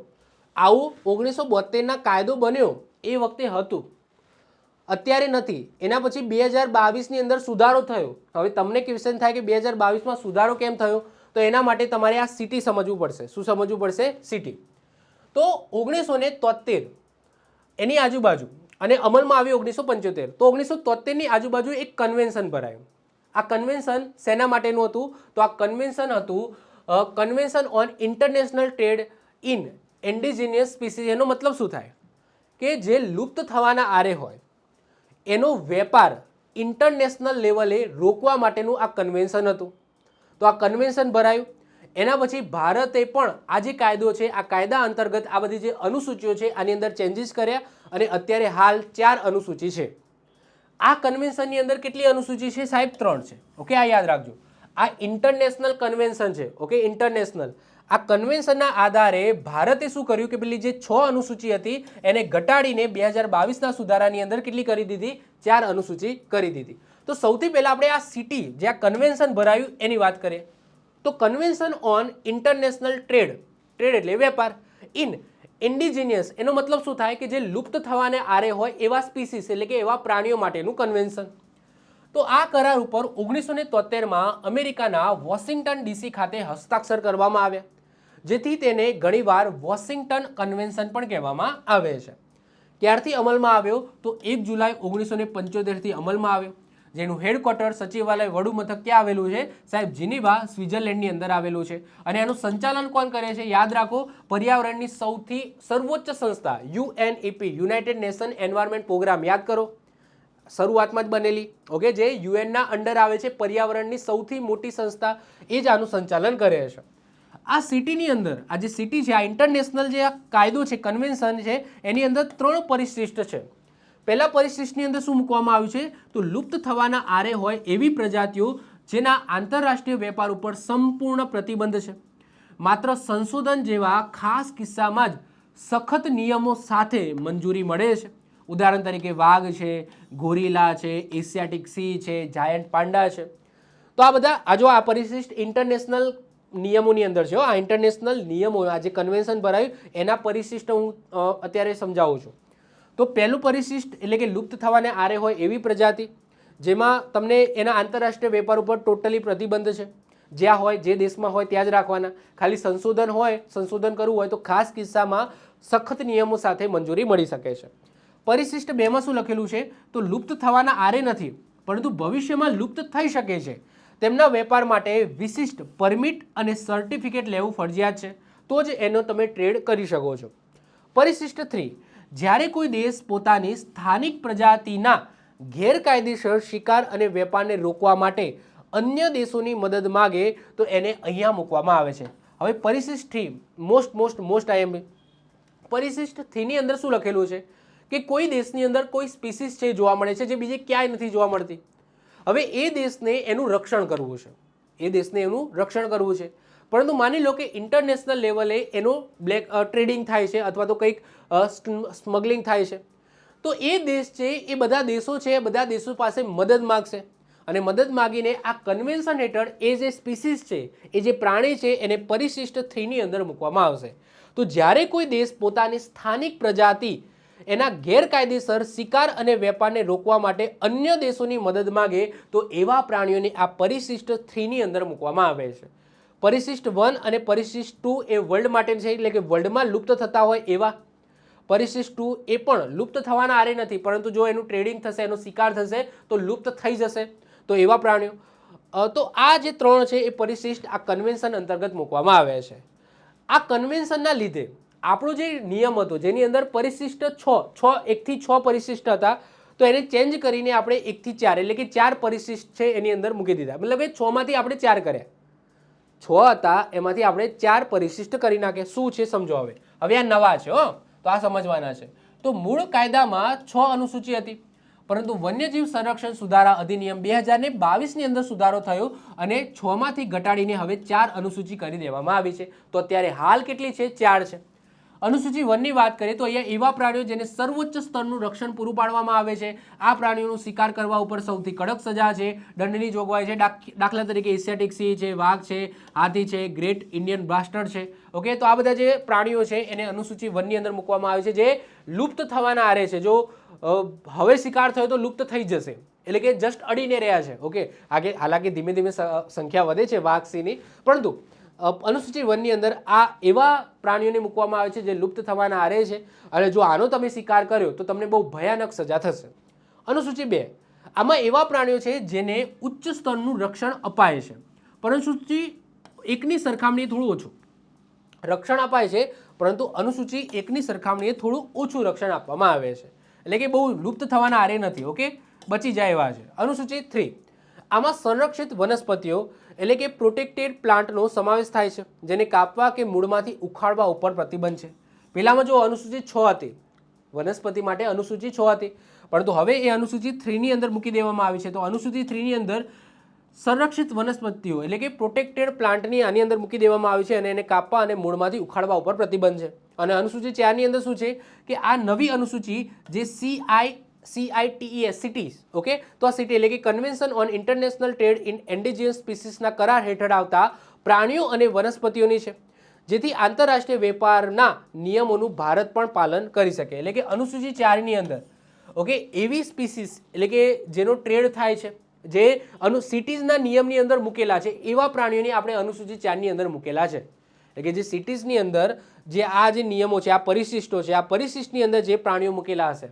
આવું 1972 કાયદો બન્યો એ વખતે હતું, અત્યારે નથી. એના પછી 2022ની અંદર સુધારો થયો. હવે તમને ક્વેશ્ચન થાય કે 2022માં સુધારો કેમ થયો? તો એના માટે તમારે આ સિટી સમજવું પડશે. શું સમજવું પડશે? સિટી. તો 1973 એની આજુબાજુ અને અમલમાં આવ્યું 1975. તો 1973ની આજુબાજુ એક કન્વેન્શન ભરાયું. આ કન્વેન્શન શેના માટેનું હતું? તો આ કન્વેન્શન હતું convention on international trade in indigenous species. એનો મતલબ શું થાય? કે જે લુપ્ત થવાના આરે હોય એનો વેપાર ઇન્ટરનેશનલ લેવલે રોકવા માટેનું આ કન્વેન્શન હતું. તો આ કન્વેન્શન ભરાયું. એના પછી ભારતે પણ આ જે કાયદો છે આ કાયદા અંતર્ગત આ બધી જે અનુસૂચિઓ છે આની અંદર ચેન્જીસ કર્યા અને અત્યારે હાલ 4 અનુસૂચિ છે. આ કન્વેન્શનની અંદર કેટલી અનુસૂચિ છે સાહેબ? 3 છે. ઓકે, આ યાદ રાખજો. આ ઇન્ટરનેશનલ કન્વેન્શન છે. Okay, international. આ કન્વેન્શનના આધારે ભારતે શું કર્યું કે પેલી જે 6 અનુસૂચિ હતી એને ઘટાડીને 2022ના સુધારાની અંદર કેટલી કરી દીધી? 4 અનુસૂચિ કરી દીધી. તો સૌથી પહેલા આપણે આ સિટી જે આ કન્વેન્શન ભરાયું એની વાત કરીએ. તો convention on international trade, trade એટલે વેપાર, ઇન ઇન્ડિજિનિયસ એનો મતલબ શું થાય? કે જે લુપ્ત થવાને આરે હોય એવા સ્પીસીસ એટલે કે એવા પ્રાણીઓ માટેનું કન્વેન્શન. તો આ કરાર ઉપર 1973માં અમેરિકાના વોશિંગ્ટન ડીસી ખાતે હસ્તાક્ષર કરવામાં આવ્યા, જેથી તેને ઘણીવાર વોશિંગ્ટન કન્વેન્શન પણ કહેવામાં આવે છે. ક્યારથી અમલમાં આવ્યો? તો 1 જુલાઈ 1975થી અમલમાં આવ્યો, જેનું હેડક્વાર્ટર સચિવાલય વડુ મથક ક્યાં આવેલું છે સાહેબ? જીનીવા, સ્વિટ્ઝરલેન્ડની અંદર આવેલું છે. અને એનું સંચાલન કોણ કરે છે? યાદ રાખો, પર્યાવરણની સૌથી સર્વોચ્ચ સંસ્થા UNEP, united nation environment programme. યાદ કરો, શરૂઆતમાં જ બનેલી. ઓકે, જે યુએનના અંડર આવે છે, પર્યાવરણની સૌથી મોટી સંસ્થા, એ જ આનું સંચાલન કરે છે. આ સિટીની અંદર આ જે સિટી છે, આ ઇન્ટરનેશનલ જે આ કાયદો છે, કન્વેન્શન છે, એની અંદર 3 પરિશિષ્ટ છે. પહેલા પરિશિષ્ટની અંદર શું મૂકવામાં આવ્યું છે? તો લુપ્ત થવાના આરે હોય એવી પ્રજાતિઓ જેના આંતરરાષ્ટ્રીય વેપાર ઉપર સંપૂર્ણ પ્રતિબંધ છે, માત્ર સંશોધન જેવા ખાસ કિસ્સામાં જ સખત નિયમો સાથે મંજૂરી મળે છે. ઉદાહરણ તરીકે વાઘ છે, ગોરીલા છે, એશિયાટિક સિંહ છે, જાયન્ટ પાંડા છે. તો આ બધા આ જો આ પરિશિષ્ટ ઇન્ટરનેશનલ નિયમોની અંદર છે. આ ઇન્ટરનેશનલ નિયમો, આ જે કન્વેન્શન ભરાયું એના પરિશિષ્ટ હું અત્યારે સમજાવું છું. તો પહેલું પરિશિષ્ટ એટલે કે લુપ્ત થવાને આરે હોય એવી પ્રજાતિ જેમાં તમને એના આંતરરાષ્ટ્રીય વેપાર ઉપર ટોટલી પ્રતિબંધ છે. જ્યાં હોય, જે દેશમાં હોય ત્યાં જ રાખવાના. ખાલી સંશોધન હોય, સંશોધન કરવું હોય તો ખાસ કિસ્સામાં સખત નિયમો સાથે મંજૂરી મળી શકે છે. પરિશિષ્ટ 2માં શું લખેલું છે? તો લુપ્ત થવાના આરે નથી, પરંતુ ભવિષ્યમાં લુપ્ત થઈ શકે છે. તેમના વેપાર માટે વિશિષ્ટ પરમિટ અને સર્ટિફિકેટ લેવું ફરજિયાત છે, તો જ એનો તમે ટ્રેડ કરી શકો છો. પરિશિષ્ટ 3, જ્યારે કોઈ દેશ પોતાની સ્થાનિક પ્રજાતિના ગેરકાયદેસર શિકાર અને વેપારને રોકવા માટે અન્ય દેશોની મદદ માગે તો એને અહીંયા મૂકવામાં આવે છે. હવે પરિશિષ્ટ 3 મોસ્ટ આઈએમપી. પરિશિષ્ટ 3ની અંદર શું લખેલું છે? કે કોઈ દેશની અંદર કોઈ સ્પીસીસ છે જોવા મળે છે જે બીજે ક્યાંય નથી જોવા મળતી. હવે એ દેશને એનું રક્ષણ કરવું છે, એ દેશને એનું રક્ષણ કરવું છે. પરંતુ માની લો કે ઇન્ટરનેશનલ લેવલે એનું બ્લેક ટ્રેડિંગ થાય છે અથવા તો કંઈક સ્મગલિંગ થાય છે, તો એ દેશ છે એ બધા દેશો છે એ બધા દેશો પાસે મદદ માગશે અને મદદ માગીને આ કન્વેન્શન હેઠળ એ જે સ્પીસીસ છે, એ જે પ્રાણી છે એને પરિશિષ્ટ 3ની અંદર મૂકવામાં આવશે. તો જ્યારે કોઈ દેશ પોતાની સ્થાનિક પ્રજાતિ એના ગેરકાયદેસર શિકાર અને વેપારને રોકવા માટે અન્ય દેશોની મદદ માગે તો એવા પ્રાણીઓને આ પરિશિષ્ટ 3ની અંદર મૂકવામાં આવે છે. પરિશિષ્ટ 1 અને પરિશિષ્ટ 2 એ વર્લ્ડ માટે છે, એટલે કે વર્લ્ડમાં લુપ્ત થતા હોય એવા. પરિશિષ્ટ 2 એ પણ લુપ્ત થવાના આરે નથી, પરંતુ જો એનું ટ્રેડિંગ થશે, એનો શિકાર થશે તો લુપ્ત થઈ જશે, તો એવા પ્રાણીઓ. તો આ જે 3 છે એ પરિશિષ્ટ આ કન્વેન્શન અંતર્ગત મૂકવામાં આવે છે. આ કન્વેન્શનના લીધે આપણો જે નિયમ હતો જેની અંદર પરિશિષ્ટ 6 1 થી 6 પરિશિષ્ટ હતા, તો એને ચેન્જ કરીને આપણે 1 થી 4 એટલે કે 4 પરિશિષ્ટ છે એની અંદર મૂકી દીધા. મતલબ એ 6 માંથી આપણે 4 કર્યા. 6 હતા એમાંથી આપણે 4 પરિશિષ્ટ કરી નાખ્યા. શું છે સમજો. હવે આ નવા છે, તો આ સમજવાના છે. તો મૂળ કાયદામાં 6 અનુસૂચિ હતી, પરંતુ વન્યજીવ સંરક્ષણ સુધારા અધિનિયમ 2022ની અંદર સુધારો થયો અને 6માંથી ઘટાડીને હવે 4 અનુસૂચિ કરી દેવામાં આવી છે. તો અત્યારે હાલ કેટલી છે? 4 છે. અનુસૂચિ 1ની વાત કરીએ તો અહીંયા એવા પ્રાણીઓ જેને સર્વોચ્ચ સ્તરનું રક્ષણ પૂરું પાડવામાં આવે છે, આ પ્રાણીઓનો શિકાર કરવા ઉપર સૌથી કડક સજા છે, દંડની જોગવાઈ છે. દાખલા તરીકે એશિયાટિક સિંહ છે, વાઘ છે, હાથી છે, ગ્રેટ ઇન્ડિયન બાસ્ટર્ડ છે. ઓકે, તો આ બધા જે પ્રાણીઓ છે એને અનુસૂચિ 1ની અંદર મૂકવામાં આવે છે, જે લુપ્ત થવાના આરે છે. જો હવે શિકાર થયો તો લુપ્ત થઈ જશે, એટલે કે જસ્ટ અડીને રહ્યા છે. ઓકે, આગે હાલાકી ધીમે ધીમે સંખ્યા વધે છે વાઘ સિંહની, પરંતુ અનુસૂચિ 1ની અંદર આ એવા પ્રાણીઓને મૂકવામાં આવે છે જે લુપ્ત થવાના આરે છે, અને જો આનો તમે શિકાર કર્યો તો તમને બહુ ભયાનક સજા થશે. અનુસૂચિ 2, આમાં એવા પ્રાણીઓ છે જેને ઉચ્ચ સ્તરનું રક્ષણ અપાય છે, પરંતુ અનુસૂચિ 1ની સરખામણીએ થોડું ઓછું રક્ષણ અપાય છે, પરંતુ અનુસૂચિ 1ની સરખામણીએ થોડું ઓછું રક્ષણ આપવામાં આવે છે, એટલે કે બહુ લુપ્ત થવાના આરે નથી. ઓકે, બચી જાય એવા છે. અનુસૂચિ 3, આમાં સંરક્ષિત વનસ્પતિઓ એટલે કે પ્રોટેક્ટેડ પ્લાન્ટનો સમાવેશ થાય છે, જેને કાપવા કે મૂળમાંથી ઉખાડવા ઉપર પ્રતિબંધ છે. પહેલામાં જો અનુસૂચિ 6 હતી, વનસ્પતિ માટે અનુસૂચિ 6 હતી, પરંતુ હવે એ અનુસૂચિ 3ની અંદર મૂકી દેવામાં આવી છે. તો અનુસૂચિ 3ની અંદર સંરક્ષિત વનસ્પતિઓ એટલે કે પ્રોટેક્ટેડ પ્લાન્ટની આની અંદર મૂકી દેવામાં આવી છે, અને એને કાપવા અને મૂળમાંથી ઉખાડવા ઉપર પ્રતિબંધ છે. અને અનુસૂચિ 4ની અંદર શું છે કે આ નવી અનુસૂચિ જે CITES સિટીઝ, ઓકે, તો આ સિટી એટલે કે convention on international trade in endangered સ્પીસીસના કરાર હેઠળ આવતા પ્રાણીઓ અને વનસ્પતિઓની છે, જેથી આંતરરાષ્ટ્રીય વેપારના નિયમોનું ભારત પણ પાલન કરી શકે. એટલે કે અનુસૂચિ 4ની અંદર ઓકે એવી સ્પીસીસ એટલે કે જેનો ટ્રેડ થાય છે, જે સિટીઝના નિયમની અંદર મૂકેલા છે, એવા પ્રાણીઓની આપણે અનુસૂચિ 4ની અંદર મૂકેલા છે. એટલે કે જે સિટીઝની અંદર જે આ જે નિયમો છે, આ પરિશિષ્ટો છે, આ પરિશિષ્ટની અંદર જે પ્રાણીઓ મૂકેલા હશે,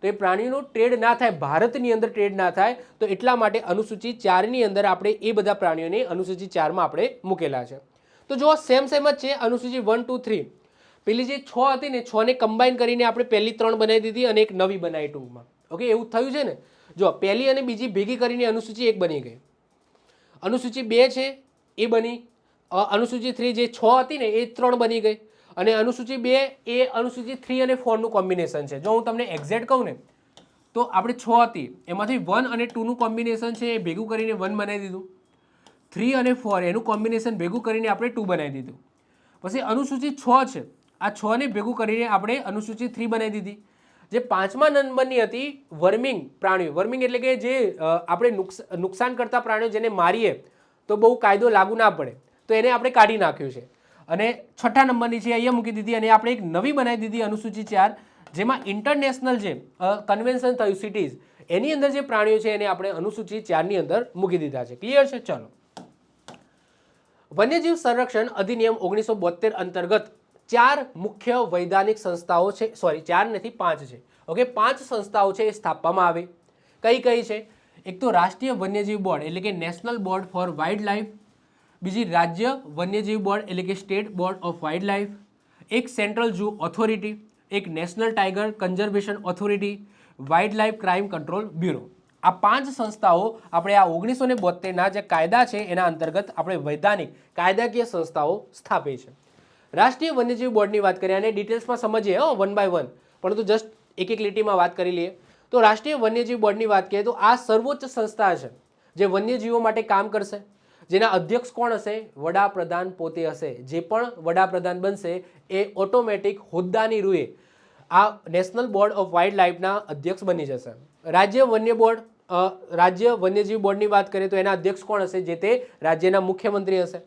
તો એ પ્રાણીઓનો ટ્રેડ ના થાય, ભારતની અંદર ટ્રેડ ના થાય, તો એટલા માટે અનુસૂચિ 4ની અંદર આપણે એ બધા પ્રાણીઓને અનુસૂચિ 4માં આપણે મૂકેલા છે. તો જો સેમ જ છે અનુસૂચિ 1, 2, 3. પેલી જે 6 હતી ને, 6ને કમ્બાઈન કરીને આપણે પહેલી 3 બનાવી દીધી અને એક નવી બનાવી ટૂંકમાં. ઓકે, એવું થયું છે ને. જો પહેલી અને બીજી ભેગી કરીને અનુસૂચિ 1 બની ગઈ, અનુસૂચિ 2 છે એ બની, અનુસૂચિ 3 જે 6 હતી ને એ 3 બની ગઈ, અને અનુસૂચિ 2 એ અનુસૂચિ 3 અને 4નું કોમ્બિનેશન છે. જો હું તમને એક્ઝેક્ટ કહું ને તો આપણે 6 હતી એમાંથી 1 અને 2નું કોમ્બિનેશન છે એ ભેગું કરીને 1 બનાવી દીધું, 3 અને 4 એનું કોમ્બિનેશન ભેગું કરીને આપણે 2 બનાવી દીધું. પછી અનુસૂચિ 6 છે, આ 6ને ભેગું કરીને આપણે અનુસૂચિ 3 બનાવી દીધી. જે 5મા નંબરની હતી વર્મિંગ પ્રાણીઓ, વર્મિંગ એટલે કે જે આપણે નુકસાન કરતા પ્રાણીઓ જેને મારીએ તો બહુ કાયદો લાગુ ના પડે, તો એને આપણે કાઢી નાખ્યું છે. અને 6ઠા નંબરની છે અહીંયા મૂકી દીધી, અને આપણે એક નવી બનાવી દીધી અનુસૂચિ 4, જેમાં ઇન્ટરનેશનલ જે કન્વેન્શન થયું સિટીઝ એની અંદર જે પ્રાણીઓ છે એને આપણે અનુસૂચિ 4ની અંદર મૂકી દીધા છે. ક્લિયર છે? ચલો, વન્યજીવ સંરક્ષણ અધિનિયમ 1972 અંતર્ગત 4 મુખ્ય વૈધાનિક સંસ્થાઓ છે, સોરી 4 નથી 5 છે. ઓકે, 5 સંસ્થાઓ છે એ સ્થાપવામાં આવી. કઈ કઈ છે? એક તો રાષ્ટ્રીય વન્યજીવ બોર્ડ એટલે કે national board for wild life, બીજી રાજ્ય વન્યજીવ બોર્ડ એટલે કે state board of wild life, એક સેન્ટ્રલ ઝૂ ઓથોરિટી, એક national tiger conservation authority, wild life crime control bureau. આ 5 સંસ્થાઓ આપણે આ 1972ના જે કાયદા છે એના અંતર્ગત આપણે વૈધાનિક કાયદાકીય સંસ્થાઓ સ્થાપી છે. રાષ્ટ્રીય વન્યજીવ બોર્ડની વાત કરીએ અને ડિટેલ્સમાં સમજીએ વન બાય વન, પરંતુ જસ્ટ એક એક લીટીમાં વાત કરી લઈએ. તો રાષ્ટ્રીય વન્યજીવ બોર્ડની વાત કરીએ તો આ સર્વોચ્ચ સંસ્થા છે જે વન્યજીવો માટે કામ કરશે, જેના અધ્યક્ષ કોણ હશે? વડાપ્રધાન પોતે હશે. જે પણ વડાપ્રધાન બનશે એ ઓટોમેટિક હોદ્દાની રૂએ આ નેશનલ બોર્ડ ઓફ વાઇલ્ડ લાઈફના અધ્યક્ષ બની જશે. રાજ્ય વન્ય બોર્ડ, રાજ્ય વન્યજીવ બોર્ડની વાત કરીએ તો એના અધ્યક્ષ કોણ હશે? જે તે રાજ્યના મુખ્યમંત્રી હશે.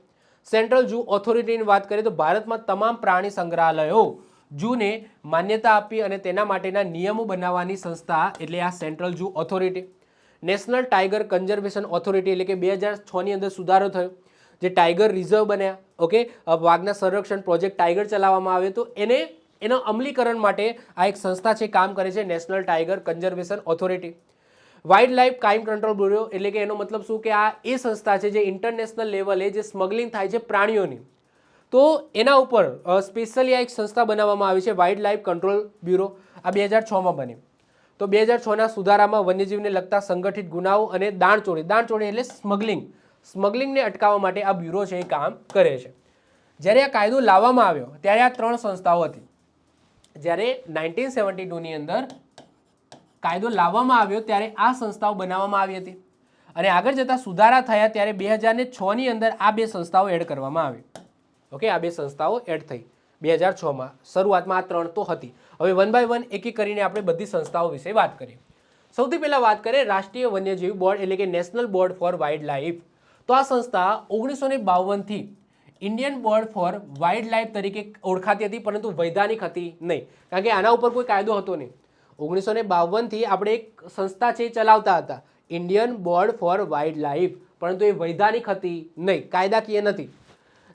સેન્ટ્રલ ઝૂ ઓથોરિટીની વાત કરીએ તો ભારતમાં તમામ પ્રાણી સંગ્રહાલયો ઝૂને માન્યતા આપી અને તેના માટેના નિયમો બનાવવાની સંસ્થા એટલે આ central zoo authority. National tiger conservation authority એટલે કે 2006ની અંદર સુધારો થયો, જે ટાઈગર રિઝર્વ બન્યા. ઓકે, વાઘના સંરક્ષણ પ્રોજેક્ટ ટાઈગર ચલાવવામાં આવ્યો તો એના અમલીકરણ માટે આ એક સંસ્થા છે કામ કરે છે, national tiger conservation authority. Wild life crime control bureau એટલે કે એનો મતલબ શું કે આ એ સંસ્થા છે જે ઇન્ટરનેશનલ લેવલે જે સ્મગલિંગ થાય છે પ્રાણીઓની, તો એના ઉપર સ્પેશિયલી આ એક સંસ્થા બનાવવામાં આવી છે, વાઇલ્ડ લાઈફ કંટ્રોલ બ્યુરો. આ 2006માં બની. તો 2006ના સુધારામાં વન્યજીવને લગતા સંગઠિત ગુનાઓ અને દાણચોરી એટલે સ્મગલિંગને અટકાવવા માટે આ બ્યુરો છે એ કામ કરે છે. જ્યારે આ કાયદો લાવવામાં આવ્યો ત્યારે આ 3 સંસ્થાઓ હતી. જ્યારે 1972ની અંદર કાયદો લાવવામાં આવ્યો ત્યારે આ સંસ્થાઓ બનાવવામાં આવી હતી, અને આગળ જતા સુધારા થયા ત્યારે 2006ની અંદર આ 2 સંસ્થાઓ એડ કરવામાં આવી. ઓકે, આ 2 સંસ્થાઓ એડ થઈ. 2006માં. શરૂઆતમાં આ 3 તો હતી. હવે વન બાય વન એક એક કરીને આપણે બધી સંસ્થાઓ વિશે વાત કરીએ. સૌથી પહેલાં વાત કરીએ રાષ્ટ્રીય વન્યજીવ બોર્ડ એટલે કે national board for wildlife. તો આ સંસ્થા 1952થી Indian board for wildlife તરીકે ઓળખાતી હતી, પરંતુ વૈધાનિક હતી નહીં, કારણ કે આના ઉપર કોઈ કાયદો હતો નહીં. 1952થી આપણે એક સંસ્થા છે ચલાવતા હતા, Indian board for wild life, પરંતુ એ વૈધાનિક હતી નહીં, કાયદાકીય નથી.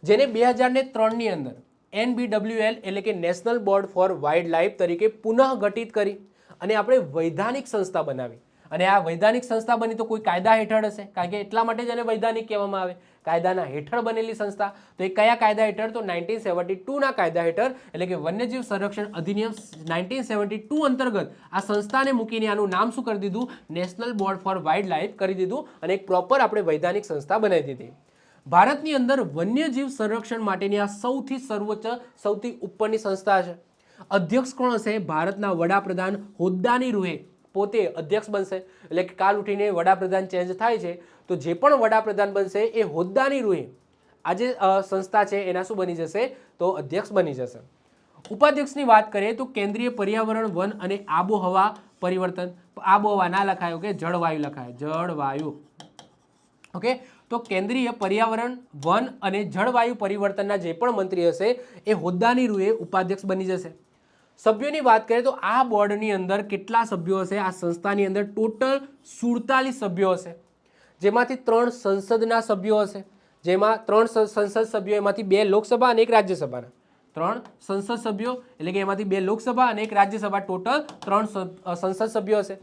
જેને 2003ની અંદર NBWL એટલે કે national board for wildlife તરીકે પુનઃગઠિત કરી અને આપણે વૈધાનિક સંસ્થા બનાવી. અને આ વૈધાનિક સંસ્થા બની તો કોઈ કાયદા હેઠળ હશે, કારણ કે એટલા માટે જ એને વૈધાનિક કહેવામાં આવે, કાયદાના હેઠળ બનેલી સંસ્થા. તો એ કયા કાયદા હેઠળ? તો 1972ના કાયદા હેઠળ, એટલે કે વન્યજીવ સંરક્ષણ અધિનિયમ 1972 અંતર્ગત આ સંસ્થાને મૂકીને આનું નામ શું કરી દીધું? National board for wild life કરી દીધું અને એક પ્રોપર આપણે વૈધાનિક સંસ્થા બનાવી દીધી. ભારતની અંદર વન્યજીવ સંરક્ષણ માટેની આ સૌથી સર્વોચ્ચ, સૌથી ઉપરની સંસ્થા છે. અધ્યક્ષ કોણ હશે? ભારતના વડાપ્રધાન હોદ્દાની રૂહે પોતે અધ્યક્ષ બનશે. એટલે કે કાલ ઉઠીને વડાપ્રધાન ચેન્જ થાય છે તો જે પણ વડાપ્રધાન બનશે એ હોદ્દાની રૂહે આ જે સંસ્થા છે એના શું બની જશે? તો અધ્યક્ષ બની જશે. ઉપાધ્યક્ષની વાત કરીએ તો કેન્દ્રીય પર્યાવરણ, વન અને આબોહવા પરિવર્તન. આબોહવા ના લખાય, ઓકે, જળવાયુ લખાય, જળવાયુ. ઓકે, તો કેન્દ્રીય પર્યાવરણ, વન અને જળવાયુ પરિવર્તનના જે પણ મંત્રી હશે એ હોદ્દાની રૂહે ઉપાધ્યક્ષ બની જશે. સભ્યોની વાત કરીએ તો આ બોર્ડની અંદર કેટલા સભ્યો હશે? આ સંસ્થાની અંદર ટોટલ 47 સભ્યો હશે, જેમાંથી 3 સંસદના સભ્યો હશે, જેમાં 3 સંસદ સભ્યો, એમાંથી 2 લોકસભા અને 1 રાજ્યસભાના. 3 સંસદ સભ્યો એટલે કે એમાંથી 2 લોકસભા અને 1 રાજ્યસભા, ટોટલ 3 સંસદ સભ્યો હશે.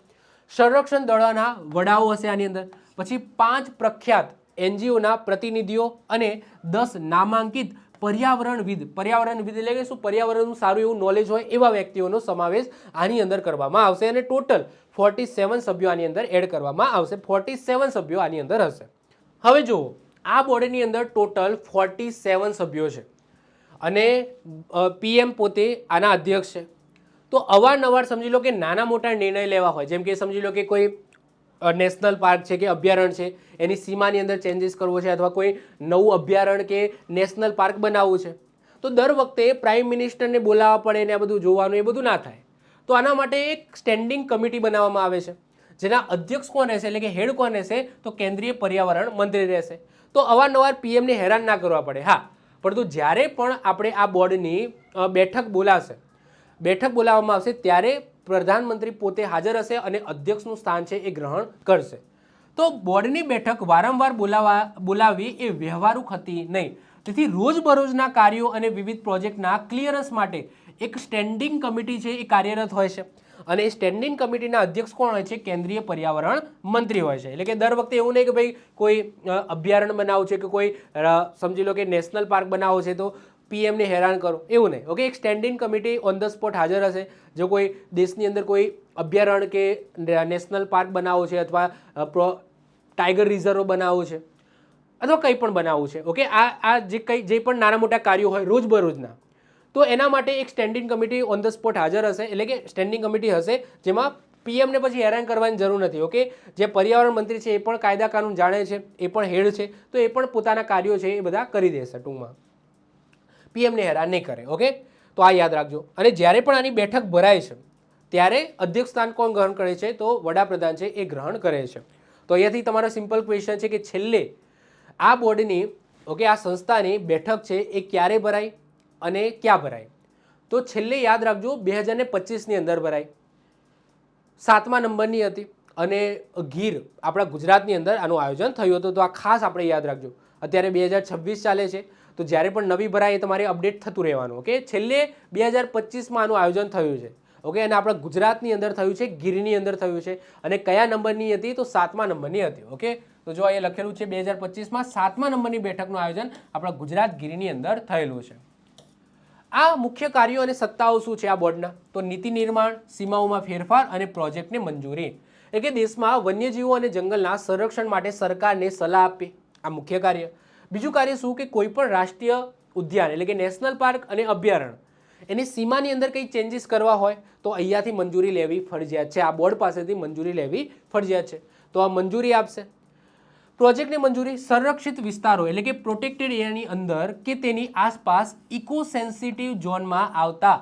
સંરક્ષણ દળોના વડાઓ હશે આની અંદર. પછી 5 પ્રખ્યાત NGOના પ્રતિનિધિઓ અને 10 નામાંકિત પર્યાવરણવિદ એટલે કે શું પર્યાવરણનું સારું એવું નોલેજ હોય એવા વ્યક્તિઓનો સમાવેશ આની અંદર કરવામાં આવશે અને ટોટલ 47 સભ્યો આની અંદર એડ કરવામાં આવશે. 47 સભ્યો આની અંદર હશે. હવે જુઓ, આ બોર્ડની અંદર ટોટલ 47 સભ્યો છે અને PM પોતે આના અધ્યક્ષ છે. તો અવારનવાર સમજી લો કે નાના મોટા નિર્ણય લેવા હોય, જેમ કે સમજી લો કે કોઈ નેશનલ પાર્ક છે કે અભયારણ્ય છે એની સીમાની અંદર ચેન્જીસ કરવો છે અથવા કોઈ નવું અભયારણ્ય કે નેશનલ પાર્ક બનાવવું છે, તો દર વખતે પ્રાઇમ મિનિસ્ટરને બોલાવવા પડે ને આ બધું જોવાનું, એ બધું ના થાય. તો આના માટે એક સ્ટેન્ડિંગ કમિટી બનાવવામાં આવે છે, જેના અધ્યક્ષ કોણ રહેશે એટલે કે હેડ કોણ રહેશે? તો કેન્દ્રીય પર્યાવરણ મંત્રી રહેશે. તો અવારનવાર PMને હેરાન ના કરવા પડે. હા, પરંતુ જ્યારે પણ આપણે આ બોર્ડની બેઠક બોલાવવામાં આવશે ત્યારે પ્રધાનમંત્રી પોતે હાજર હશે અને અધ્યક્ષનું સ્થાન છે એ ગ્રહણ કરશે. તો બોર્ડની બેઠક વારંવાર બોલાવવી એ વ્યવહારુ હતી નહીં. તેથી રોજબરોજના કાર્યો અને વિવિધ પ્રોજેક્ટના ક્લિયરન્સ માટે એક સ્ટેન્ડિંગ કમિટી છે એ કાર્યરત હોય છે અને એ સ્ટેન્ડિંગ કમિટીના અધ્યક્ષ કોણ હોય છે? કેન્દ્રીય પર્યાવરણ મંત્રી હોય છે. એટલે કે દર વખતે એવું નહીં કે ભાઈ કોઈ અભયારણ્ય બનાવવું છે કે કોઈ સમજી લો કે નેશનલ પાર્ક બનાવવો છે તો PMને હેરાન કરો, એવું નહીં. ઓકે, એક standing committee on the spot હાજર હશે. જો કોઈ દેશની અંદર કોઈ અભયારણ્ય કે નેશનલ પાર્ક બનાવવો છે અથવા ટાઈગર રિઝર્વ બનાવવું છે અથવા કંઈ પણ બનાવવું છે, ઓકે, આ જે પણ નાના મોટા કાર્યો હોય રોજબરોજના, તો એના માટે એક standing committee on the spot હાજર હશે. એટલે કે સ્ટેન્ડિંગ કમિટી હશે જેમાં PMને પછી હેરાન કરવાની જરૂર નથી. ઓકે, જે પર્યાવરણ મંત્રી છે એ પણ કાયદા કાનૂન જાણે છે, એ પણ હેડ છે, તો એ પણ પોતાના કાર્યો છે એ બધા કરી દેશે. ટૂંકમાં PMને હેરાન નહીં કરે. ઓકે, તો આ યાદ રાખજો. અને જ્યારે પણ આની બેઠક ભરાય છે ત્યારે અધ્યક્ષ સ્થાન કોણ ગ્રહણ કરે છે? તો વડાપ્રધાન છે એ ગ્રહણ કરે છે. તો અહીંયાથી તમારો સિમ્પલ ક્વેશ્ચન છે કે છેલ્લે આ બોર્ડની, ઓકે, આ સંસ્થાની બેઠક છે એ ક્યારે ભરાય અને ક્યાં ભરાય? તો છેલ્લે યાદ રાખજો 2025ની અંદર ભરાય, 7મા નંબરની હતી અને ગીર આપણા ગુજરાતની અંદર આનું આયોજન થયું હતું. તો આ ખાસ આપણે યાદ રાખજો. અત્યારે 2026 ચાલે છે, તો જ્યારે પણ નવી ભરાય એ તમારે અપડેટ થતું રહેવાનું. ઓકે, છેલ્લે 2025માં આનું આયોજન થયું છે. ઓકે, અને આપણા ગુજરાતની અંદર થયું છે, ગીરની અંદર થયું છે. અને કયા નંબરની હતી? તો 7મા નંબરની હતી. ઓકે, તો જો અહીંયા લખેલું છે 2025માં 7મા નંબરની બેઠકનું આયોજન આપણા ગુજરાત ગીરની અંદર થયેલું છે. આ મુખ્ય કાર્યો અને સત્તાઓ શું છે આ બોર્ડના? તો નીતિ નિર્માણ, સીમાઓમાં ફેરફાર અને પ્રોજેક્ટને મંજૂરી. એટલે કે દેશમાં વન્યજીવો અને જંગલના સંરક્ષણ માટે સરકારને સલાહ આપવી, આ મુખ્ય કાર્ય. બીજું કાર્ય શું? કે કોઈ પણ રાષ્ટ્રીય ઉદ્યાન એટલે કે નેશનલ પાર્ક અને અભયારણ્ય એની સીમાની અંદર કંઈ ચેન્જીસ કરવા હોય તો અહીંયાથી મંજૂરી લેવી ફરજિયાત છે. આ બોર્ડ પાસેથી મંજૂરી લેવી ફરજિયાત છે, તો આ મંજૂરી આપશે. પ્રોજેક્ટની મંજૂરી સંરક્ષિત વિસ્તારો એટલે કે પ્રોટેક્ટેડ એરિયાની અંદર કે તેની આસપાસ ઇકો સેન્સિટિવ ઝોનમાં આવતા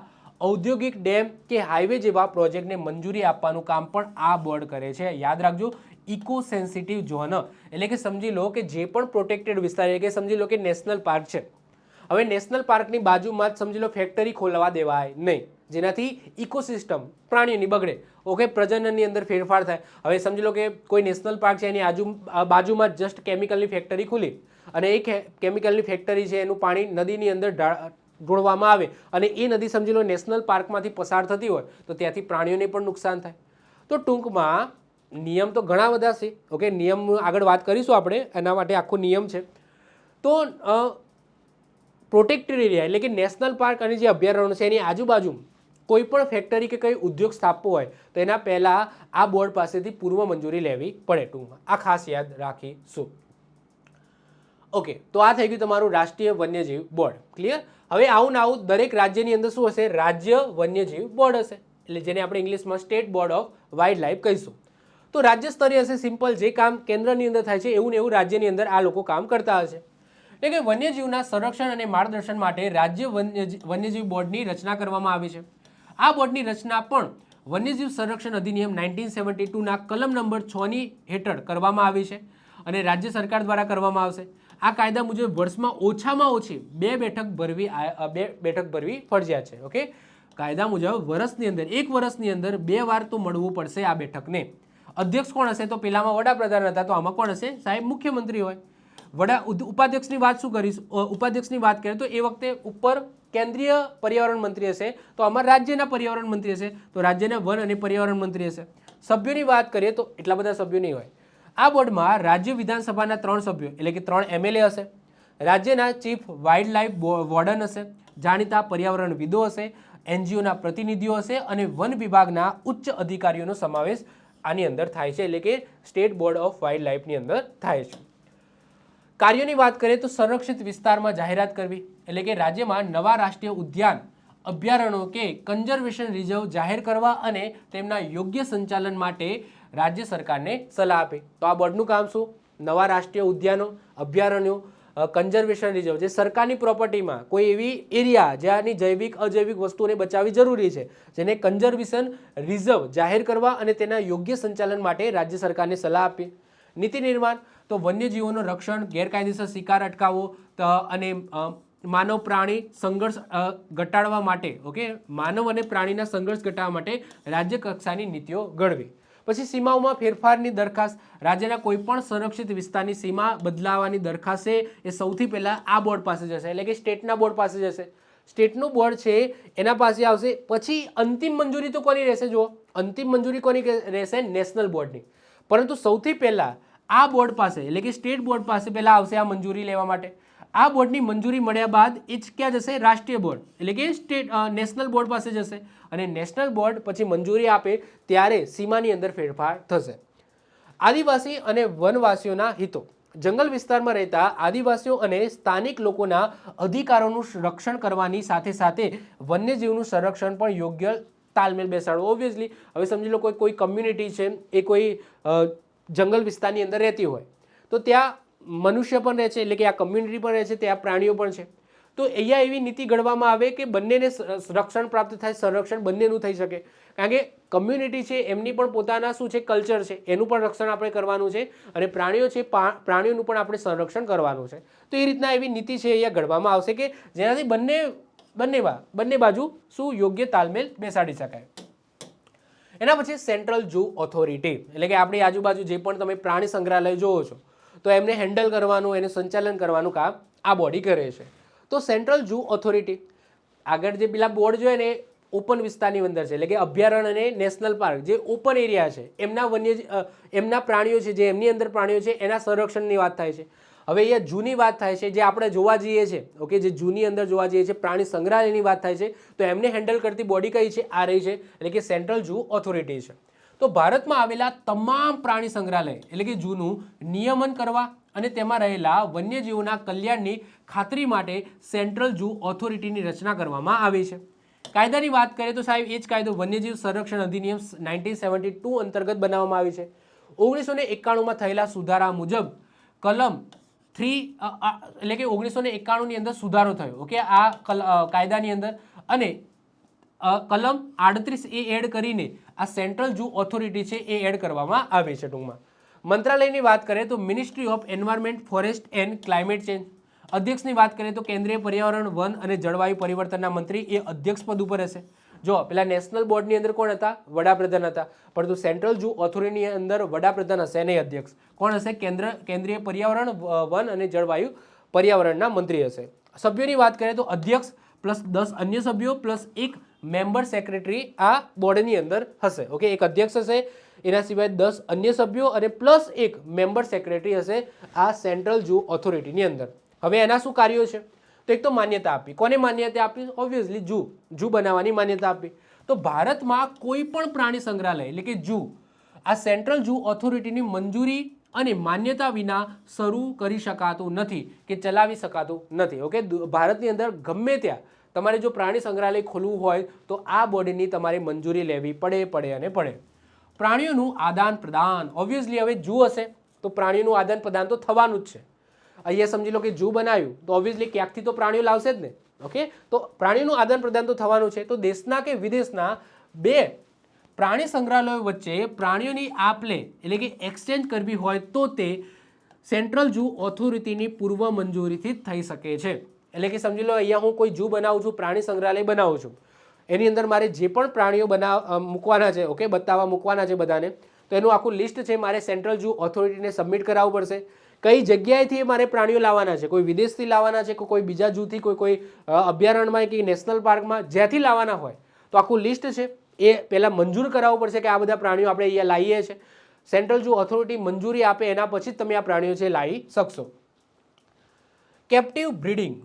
ઔદ્યોગિક ડેમ કે હાઈવે જેવા પ્રોજેક્ટને મંજૂરી આપવાનું કામ પણ આ બોર્ડ કરે છે. યાદ રાખજો, ઇકો સેન્સિટિવ ઝોન એટલે કે સમજી લો કે જે પણ પ્રોટેક્ટેડ વિસ્તાર એટલે કે સમજી લો કે નેશનલ પાર્ક છે. હવે નેશનલ પાર્કની બાજુમાં જ સમજી લો ફેક્ટરી ખોલવા દેવાય નહીં, જેનાથી ઇકોસિસ્ટમ પ્રાણીઓની બગડે. ઓકે, પ્રજનનની અંદર ફેરફાર થાય. હવે સમજી લો કે કોઈ નેશનલ પાર્ક છે, એની બાજુમાં જસ્ટ કેમિકલની ફેક્ટરી ખુલી અને એ કેમિકલની ફેક્ટરી છે એનું પાણી નદીની અંદર ઢોળવામાં આવે અને એ નદી સમજી લો નેશનલ પાર્કમાંથી પસાર થતી હોય તો ત્યાંથી પ્રાણીઓને પણ નુકસાન થાય. તો ટૂંકમાં નિયમ તો ઘણા બધા છે. ઓકે, નિયમ આગળ વાત કરીશું આપણે, એના માટે આખો નિયમ છે. તો પ્રોટેક્ટેડ એરિયા એટલે કે નેશનલ પાર્ક અને જે અભયારણ્ય છે એની આજુબાજુ કોઈ પણ ફેક્ટરી કે કંઈ ઉદ્યોગ સ્થાપવો હોય તો એના પહેલાં આ બોર્ડ પાસેથી પૂર્વ મંજૂરી લેવી પડે. ટૂંકમાં આ ખાસ યાદ રાખીશું. ઓકે, તો આ થઈ ગયું તમારું રાષ્ટ્રીય વન્યજીવ બોર્ડ. ક્લિયર? હવે આવું ને આવું દરેક રાજ્યની અંદર શું હશે? રાજ્ય વન્યજીવ બોર્ડ હશે, એટલે જેને આપણે ઇંગ્લિશમાં state board of wild life કહીશું. તો રાજ્ય સ્તરીય હશે. સિમ્પલ, જે કામ કેન્દ્રની અંદર થાય છે એવું ને એવું રાજ્યની અંદર આ લોકો કામ કરતા હશે. એટલે કે વન્યજીવના સંરક્ષણ અને માર્ગદર્શન માટે રાજ્ય વન્યજીવ બોર્ડની રચના કરવામાં આવી છે. આ બોર્ડની રચના પણ વન્યજીવ સંરક્ષણ અધિનિયમ 1972ના કલમ નંબર 6ની હેઠળ કરવામાં આવી છે અને રાજ્ય સરકાર દ્વારા કરવામાં આવશે. આ કાયદા મુજબ વર્ષમાં ઓછામાં ઓછી બે બેઠક ભરવી ફરજિયાત છે. ઓકે, કાયદા મુજબ વર્ષની અંદર 1 વર્ષની અંદર 2 વાર તો મળવું પડશે આ બેઠકને. અધ્યક્ષ કોણ હશે? તો પેલામાં વડાપ્રધાન હતા, તો આમાં કોણ હશે? સાહેબ મુખ્યમંત્રી હોય. ઉપાધ્યક્ષની વાત શું કરીશું? ઉપાધ્યક્ષની વાત કરીએ તો એ વખતે ઉપર કેન્દ્રીય પર્યાવરણ મંત્રી હશે, તો આમાં રાજ્યના પર્યાવરણ મંત્રી હશે, તો રાજ્યના વન અને પર્યાવરણ મંત્રી હશે. સભ્યોની વાત કરીએ તો એટલા બધા સભ્યો નહીં હોય. આ બોર્ડમાં રાજ્ય વિધાનસભાના 3 સભ્યો એટલે કે 3 MLA હશે, રાજ્યના ચીફ વાઇલ્ડ લાઈફ વોર્ડન હશે, જાણીતા પર્યાવરણવિદો હશે, NGOના પ્રતિનિધિઓ હશે અને વન વિભાગના ઉચ્ચ અધિકારીઓનો સમાવેશ આની અંદર થાય છે, એટલે કે સ્ટેટ બોર્ડ ઓફ વાઇલ્ડ લાઈફની અંદર થાય છે. કાર્યોની વાત કરીએ તો સંરક્ષિત વિસ્તારમાં જાહેરાત કરવી એટલે કે રાજ્યમાં નવા રાષ્ટ્રીય ઉદ્યાન, અભયારણ્યો કે કન્ઝર્વેશન રિઝર્વ જાહેર કરવા અને તેમના યોગ્ય સંચાલન માટે રાજ્ય સરકારને સલાહ આપે. તો આ બોર્ડનું કામ શું? નવા રાષ્ટ્રીય ઉદ્યાનો, અભયારણ્યો, કન્ઝર્વેશન રિઝર્વ, જે સરકારની પ્રોપર્ટીમાં કોઈ એવી એરિયા જ્યાંની જૈવિક અજૈવિક વસ્તુઓને બચાવવી જરૂરી છે, જેને કન્ઝર્વેશન રિઝર્વ જાહેર કરવા અને તેના યોગ્ય સંચાલન માટે રાજ્ય સરકારને સલાહ આપી. નીતિ નિર્માણ, તો વન્યજીવોનું રક્ષણ, ગેરકાયદેસર શિકાર અટકાવવો અને માનવ પ્રાણી સંઘર્ષ ઘટાડવા માટે, ઓકે, માનવ અને પ્રાણીના સંઘર્ષ ઘટાડવા માટે રાજ્ય કક્ષાની નીતિઓ ઘડવી. પછી સીમાઓમાં ફેરફારની દરખાસ્ત, રાજ્યના કોઈ પણ સંરક્ષિત વિસ્તારની સીમા બદલાવાની દરખાસ્ત છે એ સૌથી પહેલાં આ બોર્ડ પાસે જશે, એટલે કે સ્ટેટના બોર્ડ પાસે જશે. સ્ટેટનું બોર્ડ છે એના પાસે આવશે. પછી અંતિમ મંજૂરી તો કોની રહેશે? જુઓ, અંતિમ મંજૂરી કોની રહેશે? નેશનલ બોર્ડની. પરંતુ સૌથી પહેલાં આ બોર્ડ પાસે એટલે કે સ્ટેટ બોર્ડ પાસે પહેલાં આવશે આ મંજૂરી લેવા માટે. આ બોર્ડની મંજૂરી મળ્યા બાદ એ જ ક્યાં જશે? રાષ્ટ્રીય બોર્ડ એટલે કે નેશનલ બોર્ડ પાસે જશે અને નેશનલ બોર્ડ પછી મંજૂરી આપે ત્યારે સીમાની અંદર ફેરફાર થશે. આદિવાસી અને વનવાસીઓના હિતો, જંગલ વિસ્તારમાં રહેતા આદિવાસીઓ અને સ્થાનિક લોકોના અધિકારોનું રક્ષણ કરવાની સાથે સાથે વન્યજીવનું સંરક્ષણ પણ યોગ્ય તાલમેલ બેસાડવો. ઓબ્વિયસલી હવે સમજી લો કોઈ કમ્યુનિટી છે એ કોઈ જંગલ વિસ્તારની અંદર રહેતી હોય તો ત્યાં મનુષ્ય પણ રહે છે, એટલે કે આ કમ્યુનિટી પણ રહે છે, ત્યાં પ્રાણીઓ પણ છે. તો અહીંયા એવી નીતિ ઘડવામાં આવે કે બંનેને રક્ષણ પ્રાપ્ત થાય, સંરક્ષણ બંનેનું થઈ શકે. કારણ કે કમ્યુનિટી છે એમની પણ પોતાના શું છે? કલ્ચર છે, એનું પણ રક્ષણ આપણે કરવાનું છે અને પ્રાણીઓ છે પ્રાણીઓનું પણ આપણે સંરક્ષણ કરવાનું છે. તો એ રીતના એવી નીતિ છે અહીંયા ઘડવામાં આવશે કે જેનાથી બંને બાજુ શું યોગ્ય તાલમેલ બેસાડી શકાય. એના પછી સેન્ટ્રલ ઝૂ ઓથોરિટી એટલે કે આપણી આજુબાજુ જે પણ તમે પ્રાણી સંગ્રહાલય જોવો છો તો એમને હેન્ડલ કરવાનું, એનું સંચાલન કરવાનું કામ આ બોડી કરે છે. તો સેન્ટ્રલ ઝૂ ઓથોરિટી આગળ જે પેલા બોર્ડ જોઈએ ને ઓપન વિસ્તારની અંદર છે, એટલે કે અભયારણ્ય અને નેશનલ પાર્ક જે ઓપન એરિયા છે એમના પ્રાણીઓ છે, જે એમની અંદર પ્રાણીઓ છે એના સંરક્ષણની વાત થાય છે. હવે અહીંયા ઝૂની વાત થાય છે, જે આપણે જોવા જઈએ છીએ, ઓકે, જે ઝૂની અંદર જોવા જઈએ છીએ, પ્રાણી સંગ્રહાલયની વાત થાય છે, તો એમને હેન્ડલ કરતી બોડી કઈ છે? આ રહી છે, એટલે કે સેન્ટ્રલ ઝૂ ઓથોરિટી છે. તો ભારતમાં આવેલા તમામ પ્રાણી સંગ્રહાલય એટલે કે ઝૂનું નિયમન કરવા અને તેમાં રહેલા વન્યજીવોના કલ્યાણની ખાતરી માટે સેન્ટ્રલ ઝૂ ઓથોરિટીની રચના કરવામાં આવી છે. કાયદાની વાત કરીએ તો સાહેબ એ જ કાયદો વન્યજીવ સંરક્ષણ અધિનિયમ 1972 અંતર્ગત બનાવવામાં આવી છે. 1991માં થયેલા સુધારા મુજબ કલમ 3 એટલે કે 1991ની અંદર સુધારો થયો. ઓકે, આ કાયદાની અંદર. અને કલમ 38 એ એડ કરીને આ સેન્ટ્રલ ઝૂ ઓથોરિટી છે એ એડ કરવામાં આવે છે. ટૂંકમાં મંત્રાલયની વાત કરીએ તો ministry of environment, forest and climate change. અધ્યક્ષની વાત કરીએ તો કેન્દ્રીય પર્યાવરણ, વન અને જળવાયુ પરિવર્તનના મંત્રી એ અધ્યક્ષ પદ ઉપર હશે. જો પેલા નેશનલ બોર્ડની અંદર કોણ હતા? વડાપ્રધાન હતા. પરંતુ સેન્ટ્રલ ઝૂ ઓથોરિટીની અંદર વડાપ્રધાન હશે નહીં, અધ્યક્ષ. કોણ હશે? કેન્દ્રીય પર્યાવરણ, વન અને જળવાયુ પરિવર્તનના મંત્રી હશે. સભ્યોની વાત કરીએ તો અધ્યક્ષ પ્લસ 10 અન્ય સભ્યો પ્લસ એક મેમ્બર સેક્રેટરી આ બોર્ડની અંદર હશે. ઓકે, એક અધ્યક્ષ હશે, એના સિવાય 10 અન્ય સભ્યો અને પ્લસ એક મેમ્બર સેક્રેટરી હશે આ સેન્ટ્રલ ઝૂ ઓથોરિટીની અંદર. હવે એના શું કાર્યો છે? તો એક તો માન્યતા આપી. કોને માન્યતા આપી? ઓબ્વિયસલી ઝૂ બનાવવાની માન્યતા આપી. તો ભારતમાં કોઈ પણ પ્રાણી સંગ્રહાલય એટલે કે ઝૂ આ સેન્ટ્રલ ઝૂ ઓથોરિટીની મંજૂરી અને માન્યતા વિના શરૂ કરી શકાતું નથી કે ચલાવી શકાતું નથી. ઓકે, ભારતની અંદર ગમે ત્યાં તમારે જો પ્રાણી સંગ્રહાલય ખોલવું હોય તો આ બોડીની તમારે મંજૂરી લેવી પડે. પ્રાણીઓનું આદાન પ્રદાન. ઓબ્વિયસલી હવે ઝૂ હશે તો પ્રાણીઓનું આદાન પ્રદાન તો થવાનું જ છે. અહીંયા સમજી લો કે ઝૂ બનાવ્યું તો ઓબ્વિયસલી ક્યાંકથી તો પ્રાણીઓ લાવશે જ ને. ઓકે, તો પ્રાણીઓનું આદાન પ્રદાન તો થવાનું છે. તો દેશના કે વિદેશના બે પ્રાણી સંગ્રહાલયો વચ્ચે પ્રાણીઓની આપ-લે એટલે કે એક્સચેન્જ કરવી હોય તો તે સેન્ટ્રલ ઝૂ ઓથોરિટીની પૂર્વ મંજૂરીથી જ થઈ શકે છે. એટલે કે સમજી લો અહીંયા હું કોઈ ઝૂ બનાવું છું, પ્રાણી સંગ્રહાલય બનાવું છું, એની અંદર મારે જે પણ પ્રાણીઓ મૂકવાના છે, ઓકે, મૂકવાના છે બધાને, તો એનું આખું લિસ્ટ છે મારે સેન્ટ્રલ ઝૂ ઓથોરિટીને સબમિટ કરાવવું પડશે. કઈ જગ્યાએથી મારે પ્રાણીઓ લાવવાના છે, કોઈ વિદેશથી લાવવાના છે, કોઈ બીજા ઝૂથી, કોઈ અભયારણ્યમાં કે નેશનલ પાર્કમાં, જ્યાંથી લાવવાના હોય તો આખું લિસ્ટ છે એ પહેલાં મંજૂર કરાવવું પડશે કે આ બધા પ્રાણીઓ આપણે અહીંયા લાવીએ છીએ. સેન્ટ્રલ ઝૂ ઓથોરિટી મંજૂરી આપે એના પછી જ તમે આ પ્રાણીઓ છે લાવી શકશો. Captive breeding.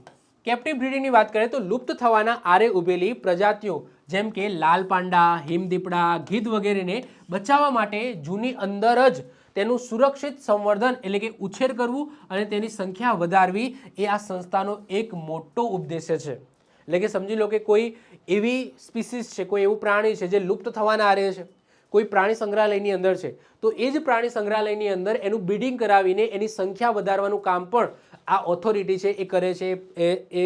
કેપ્ટિવ બ્રીડિંગની વાત કરીએ તો લુપ્ત થવાના આરે ઉભેલી પ્રજાતિઓ જેમ કે લાલ પાંડા, હિમદીપડા, ગીધ વગેરેને બચાવવા માટે ઝૂની અંદર જ તેનું સુરક્ષિત સંવર્ધન એટલે કે ઉછેર કરવું અને તેની સંખ્યા વધારવી એ આ સંસ્થાનો એક મોટો ઉદ્દેશ્ય છે. એટલે કે સમજી લો કે કોઈ એવી સ્પીસીસ છે, કોઈ એવું પ્રાણી છે જે લુપ્ત થવાના આરે છે, કોઈ પ્રાણી સંગ્રહાલયની અંદર છે, તો એ જ પ્રાણી સંગ્રહાલયની અંદર એનું બ્રીડિંગ કરાવીને એની સંખ્યા વધારવાનું કામ પણ આ ઓથોરિટી છે એ કરે છે. એ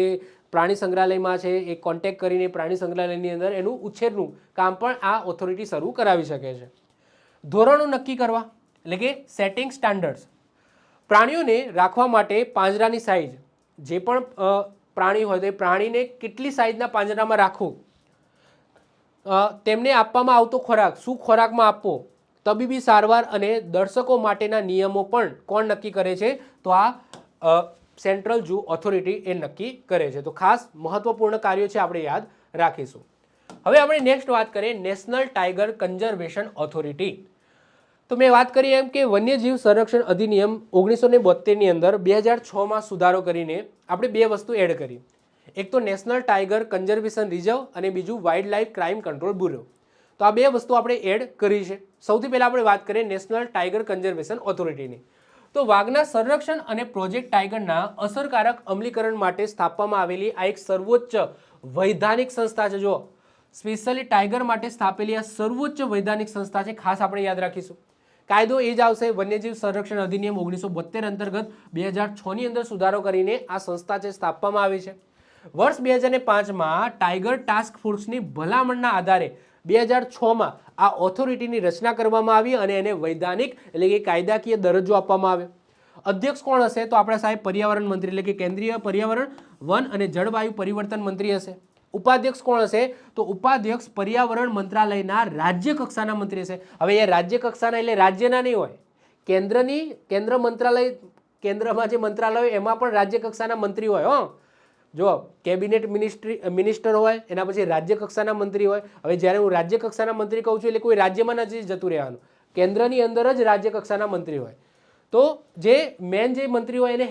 પ્રાણી સંગ્રહાલયમાં છે એ કોન્ટેક્ટ કરીને પ્રાણી સંગ્રહાલયની અંદર એનું ઉછેરનું કામ પણ આ ઓથોરિટી શરૂ કરાવી શકે છે. ધોરણો નક્કી કરવા એટલે કે સેટિંગ સ્ટાન્ડર્ડ્સ. પ્રાણીઓને રાખવા માટે પાંજરાની સાઇઝ, જે પણ પ્રાણી હોય તો એ પ્રાણીને કેટલી સાઇઝના પાંજરામાં રાખવું, તેમને આપવામાં આવતો ખોરાક, શું ખોરાકમાં આપવો, તબીબી સારવાર અને દર્શકો માટેના નિયમો પણ કોણ નક્કી કરે છે? તો આ સેન્ટ્રલ ઝૂ ઓથોરિટી એ નક્કી કરે છે. તો ખાસ મહત્વપૂર્ણ કાર્યો છે, આપણે યાદ રાખીશું. હવે આપણે નેક્સ્ટ વાત કરીએ નેશનલ ટાઈગર કન્ઝર્વેશન ઓથોરિટી. તો મેં વાત કરી એમ કે વન્યજીવ સંરક્ષણ અધિનિયમ 1972ની અંદર 2006માં સુધારો કરીને આપણે બે વસ્તુ એડ કરી. એક તો નેશનલ ટાઈગર કન્ઝર્વેશન રિઝર્વ અને બીજું wild life crime control bureau. તો આ બે વસ્તુ આપણે એડ કરી છે. સૌથી પહેલાં આપણે વાત કરીએ નેશનલ ટાઈગર કન્ઝર્વેશન ઓથોરિટીની. તો વાઘના સંરક્ષણ અને પ્રોજેક્ટ ટાઈગરના અસરકારક અમલીકરણ માટે સ્થાપવામાં આવેલી આ એક સર્વોચ્ચ વૈધાનિક સંસ્થા છે. જો સ્પેશિયલી ટાઈગર માટે સ્થાપેલી આ સર્વોચ્ચ વૈધાનિક સંસ્થા છે, ખાસ આપણે યાદ રાખીશું. કાયદો એ જ આવશે વન્યજીવ સંરક્ષણ અધિનિયમ 1972 અંતર્ગત 2006ની અંદર સુધારો કરીને આ સંસ્થા છે સ્થાપવામાં આવી છે. વર્ષ 2005માં ટાઈગર ટાસ્ક ફોર્સની ભલામણના આધારે 2006માં આ ઓથોરિટીની રચના કરવામાં આવી અને એને વૈધાનિક એટલે કે કાયદાકીય દરજ્જો આપવામાં આવ્યો. અધ્યક્ષ કોણ હશે? તો આપણા સાહેબ પર્યાવરણ મંત્રી એટલે કે કેન્દ્રીય પર્યાવરણ, વન અને જળવાયુ પરિવર્તન મંત્રી હશે. ઉપાધ્યક્ષ કોણ હશે? તો ઉપાધ્યક્ષ પર્યાવરણ મંત્રાલયના રાજ્ય કક્ષાના મંત્રી હશે. હવે એ રાજ્ય કક્ષાના એટલે રાજ્યના નહીં હોય, કેન્દ્ર મંત્રાલય, કેન્દ્રમાં જે મંત્રાલય હોય એમાં પણ રાજ્ય કક્ષાના મંત્રી હોય. જો કેબિનેટ મિનિસ્ટર હોય, એના પછી રાજ્ય કક્ષાના મંત્રી હોય. હવે જ્યારે હું રાજ્ય કક્ષાના મંત્રી કહું છું એટલે કોઈ રાજ્યમાં નથી જતું રહેવાનું, કેન્દ્રની અંદર જ રાજ્ય કક્ષાના મંત્રી હોય. તો જે મેન જે મંત્રી હોય એને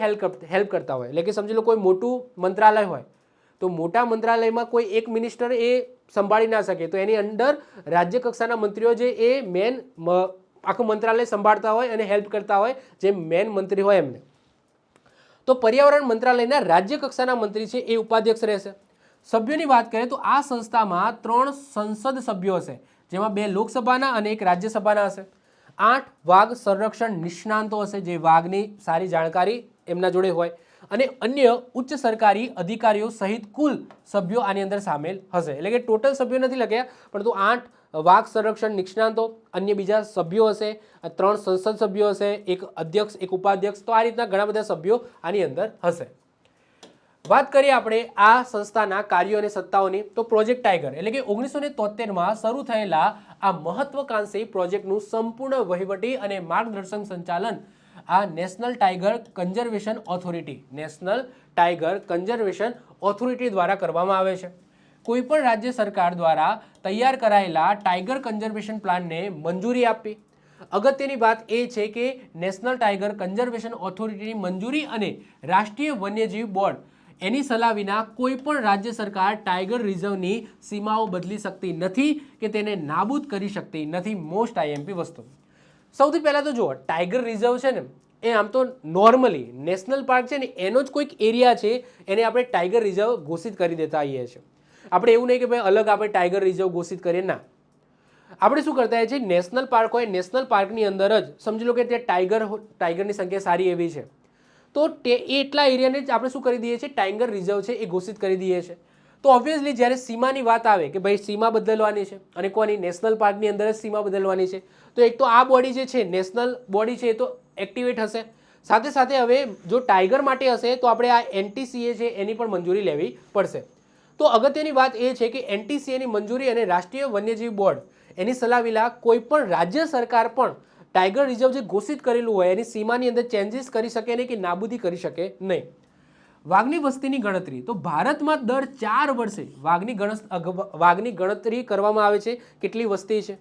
હેલ્પ કરતા હોય. એટલે કે સમજી લો કોઈ મોટું મંત્રાલય હોય તો મોટા મંત્રાલયમાં કોઈ એક મિનિસ્ટર એ સંભાળી ના શકે, તો એની અંદર રાજ્ય કક્ષાના મંત્રીઓ જે એ મેન આખું મંત્રાલય સંભાળતા હોય અને હેલ્પ કરતા હોય, જે મેન મંત્રી હોય એમને. તો પર્યાવરણ મંત્રાલયના રાજ્ય કક્ષાના મંત્રી છે એ ઉપાધ્યક્ષ રહેશે. સભ્યોની વાત કરીએ તો આ સંસ્થામાં 3 સંસદ સભ્યો હશે, જેમાં 2 લોકસભાના અને 1 રાજ્યસભાના હશે. 8 વાઘ સંરક્ષણ નિષ્ણાંતો હશે, જે વાઘની સારી જાણકારી એમના જોડે હોય, અને અન્ય ઉચ્ચ સરકારી અધિકારીઓ સહિત કુલ સભ્યો આની અંદર સામેલ હશે. એટલે કે ટોટલ સભ્યો નથી લખ્યા, પરંતુ 8 વાઘ સંરક્ષણ નિષ્ણાંતો, અન્ય બીજા સભ્યો હશે, 3 સંસદ સભ્યો હશે, એક અધ્યક્ષ, એક ઉપાધ્યક્ષ. તો આ રીતના ઘણા બધા સભ્યો આની અંદર હશે. વાત કરીએ આપણે આ સંસ્થાના કાર્યો અને સત્તાઓની, તો પ્રોજેક્ટ ટાઈગર એટલે કે 1973માં શરૂ થયેલા આ મહત્વકાંક્ષી પ્રોજેક્ટનું સંપૂર્ણ વહીવટી અને માર્ગદર્શન સંચાલન આ નેશનલ ટાઈગર કન્ઝર્વેશન ઓથોરિટી દ્વારા કરવામાં આવે છે. કોઈપણ રાજ્ય સરકાર દ્વારા તૈયાર કરાયેલા ટાઈગર કન્ઝર્વેશન પ્લાનને મંજૂરી આપવી. અગત્યની વાત એ છે કે નેશનલ ટાઈગર કન્ઝર્વેશન ઓથોરિટીની મંજૂરી અને રાષ્ટ્રીય વન્યજીવ બોર્ડ એની સલાહ વિના કોઈ પણ રાજ્ય સરકાર ટાઈગર રિઝર્વની સીમાઓ બદલી શકતી નથી કે તેને નાબૂદ કરી શકતી નથી. મોસ્ટ આઈએમપી વસ્તુ. સૌથી પહેલાં તો જુઓ, ટાઈગર રિઝર્વ છે ને એ આમ તો નોર્મલી નેશનલ પાર્ક છે ને એનો જ કોઈક એરિયા છે, એને આપણે ટાઈગર રિઝર્વ ઘોષિત કરી દેતા આવીએ છીએ. આપણે એવું નહીં કે ભાઈ અલગ આપણે ટાઈગર રિઝર્વ ઘોષિત કરીએ, ના. આપણે શું કરતા છીએ, નેશનલ પાર્ક હોય, નેશનલ પાર્કની અંદર જ સમજી લો કે ત્યાં ટાઈગરની સંખ્યા સારી એવી છે, તો એટલા એરિયાને જ આપણે શું કરી દઈએ છીએ, ટાઈગર રિઝર્વ છે એ ઘોષિત કરી દઈએ છીએ. તો ઓબ્વિયસલી જ્યારે સીમાની વાત આવે કે ભાઈ સીમા બદલવાની છે, અને કોની, નેશનલ પાર્કની અંદર જ સીમા બદલવાની છે, તો એક તો આ બોડી જે છે, નેશનલ બોડી છે, એ તો એક્ટિવેટ હશે. સાથે સાથે હવે જો ટાઈગર માટે હશે તો આપણે આ NTCA છે એની પણ મંજૂરી લેવી પડશે. તો અગત્યની વાત એ છે કે NTCAની મંજૂરી અને રાષ્ટ્રીય વન્યજીવ બોર્ડ એની સલાહ વિના કોઈ પણ રાજ્ય સરકાર પણ ટાઈગર રિઝર્વ જે ઘોષિત કરેલું હોય એની સીમાની અંદર ચેન્જીસ કરી શકે નહીં કે નાબૂદી કરી શકે નહીં. વાઘની વસ્તીની ગણતરી, તો ભારતમાં દર 4 વર્ષે વાઘની ગણતરી કરવામાં આવે છે, કેટલી વસ્તી છે,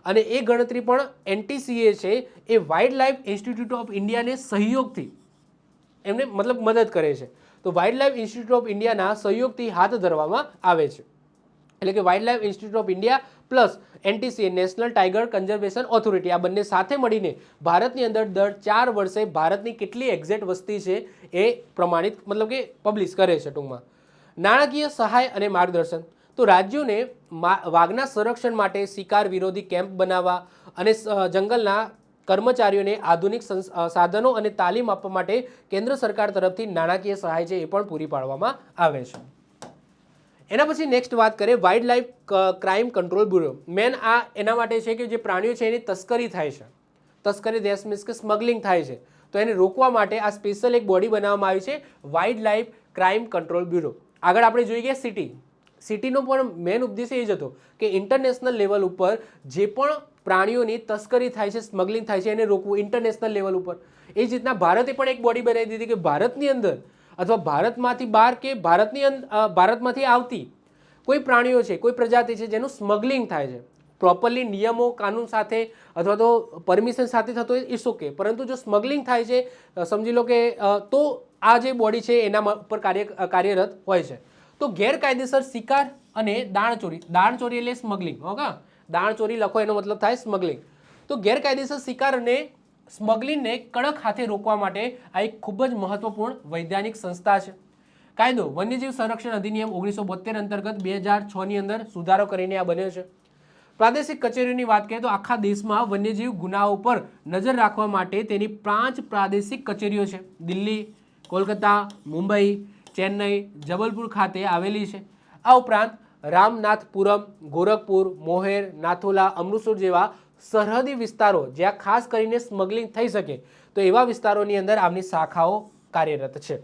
અને એ ગણતરી પણ NTCA છે એ વાઇલ્ડ લાઈફ ઇન્સ્ટિટ્યૂટ ઓફ ઇન્ડિયાને સહયોગથી એમને મતલબ મદદ કરે છે. તો વાઇલ્ડ લાઈફ ઇન્સ્ટિટ્યૂટ ઓફ ઇન્ડિયાના સહયોગથી હાથ ધરવામાં આવે છે. એટલે કે wild life institute of India plus NTCA national tiger conservation authority, આ બંને સાથે મળીને ભારતની અંદર દર 4 વર્ષે ભારતની કેટલી એક્ઝેક્ટ વસ્તી છે એ પ્રમાણિત મતલબ કે પબ્લિશ કરે છે. ટૂંકમાં નાણાકીય સહાય અને માર્ગદર્શન, તો રાજ્યોને વાઘના સંરક્ષણ માટે શિકાર વિરોધી કેમ્પ બનાવવા અને જંગલના કર્મચારીઓને આધુનિક સાધનો અને તાલીમ આપવા માટે કેન્દ્ર સરકાર તરફથી નાણાકીય સહાય છે એ પણ પૂરી પાડવામાં આવે છે. એના પછી નેક્સ્ટ વાત કરીએ wild life crime control bureau. Main આ એના માટે છે કે જે પ્રાણીઓ છે એની તસ્કરી થાય છે, તસ્કરી દેશ મીન્સ કે સ્મગલિંગ થાય છે, તો એને રોકવા માટે આ સ્પેશિયલ એક બોડી બનાવવામાં આવી છે, wild life crime control bureau. આગળ આપણે જોઈ ગયા સિટીનો પણ મેન ઉદ્દેશ્ય એ જ હતો કે ઇન્ટરનેશનલ લેવલ ઉપર જે પણ પ્રાણીઓની તસ્કરી થાય છે, સ્મગલિંગ થાય છે, એને રોકવું ઇન્ટરનેશનલ લેવલ ઉપર. એ જ રીતના ભારતે પણ એક બોડી બનાવી દીધી કે ભારતની અંદર અથવા ભારતમાંથી બહાર કે ભારતમાંથી આવતી કોઈ પ્રાણીઓ છે, કોઈ પ્રજાતિ છે જેનું સ્મગલિંગ થાય છે, પ્રોપરલી નિયમો કાનૂન સાથે અથવા તો પરમિશન સાથે થતો હોય ઇટ્સ ઓકે, પરંતુ જો સ્મગલિંગ થાય છે સમજી લો કે તો આ જે બોડી છે એના ઉપર કાર્યરત હોય છે. તો ગેરકાયદેસર શિકાર અને દાણચોરી એટલે સ્મગલિંગ. ઓકે, દાણચોરી લખો એનો મતલબ થાય સ્મગલિંગ. તો ગેરકાયદેસર શિકાર અને સ્મગલિંગને કડક હાથે રોકવા માટે આ એક ખૂબ જ મહત્વપૂર્ણ વૈધાનિક સંસ્થા છે. કાયદો વન્યજીવ સંરક્ષણ અધિનિયમ 1972 અંતર્ગત 2006ની અંદર સુધારો કરીને આ બન્યો છે. પ્રાદેશિક કચેરીઓની વાત કરીએ તો આખા દેશમાં વન્યજીવ ગુનાઓ પર નજર રાખવા માટે તેની 5 પ્રાદેશિક કચેરીઓ છે. દિલ્હી, કોલકાતા, મુંબઈ, ચેન્નઈ, જબલપુર ખાતે આવેલી છે. આ ઉપરાંત રામનાથપુરમ, ગોરખપુર, મોહેર, નાથુલા, અમૃતસર જેવા સરહદી વિસ્તારો જ્યાં ખાસ કરીને સ્મગલિંગ થઈ શકે તો એવા વિસ્તારોની અંદર આમની શાખાઓ કાર્યરત છે.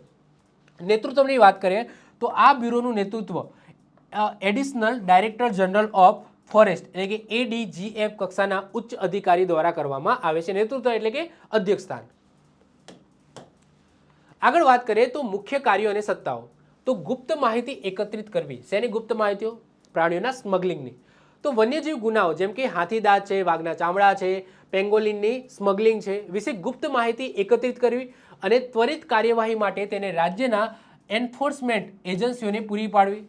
નેતૃત્વની વાત કરીએ તો આ બ્યુરોનું નેતૃત્વ additional director general of forest એટલે કે ADGF કક્ષાના ઉચ્ચ અધિકારી દ્વારા કરવામાં આવે છે. નેતૃત્વ એટલે કે અધ્યક્ષ સ્થાન. આગળ વાત કરીએ તો મુખ્ય કાર્યો અને સત્તાઓ. તો ગુપ્ત માહિતી એકત્રિત કરવી. શેની ગુપ્ત માહિતીઓ? પ્રાણીઓના સ્મગલિંગની. તો વન્યજીવ ગુનાઓ જેમ કે હાથીદાંત છે, વાઘના ચામડા છે, પેંગોલિનની સ્મગલિંગ છે વિશે ગુપ્ત માહિતી એકત્રિત કરવી અને ત્વરિત કાર્યવાહી માટે તેને રાજ્યના એન્ફોર્સમેન્ટ એજન્સીઓને પૂરી પાડવી.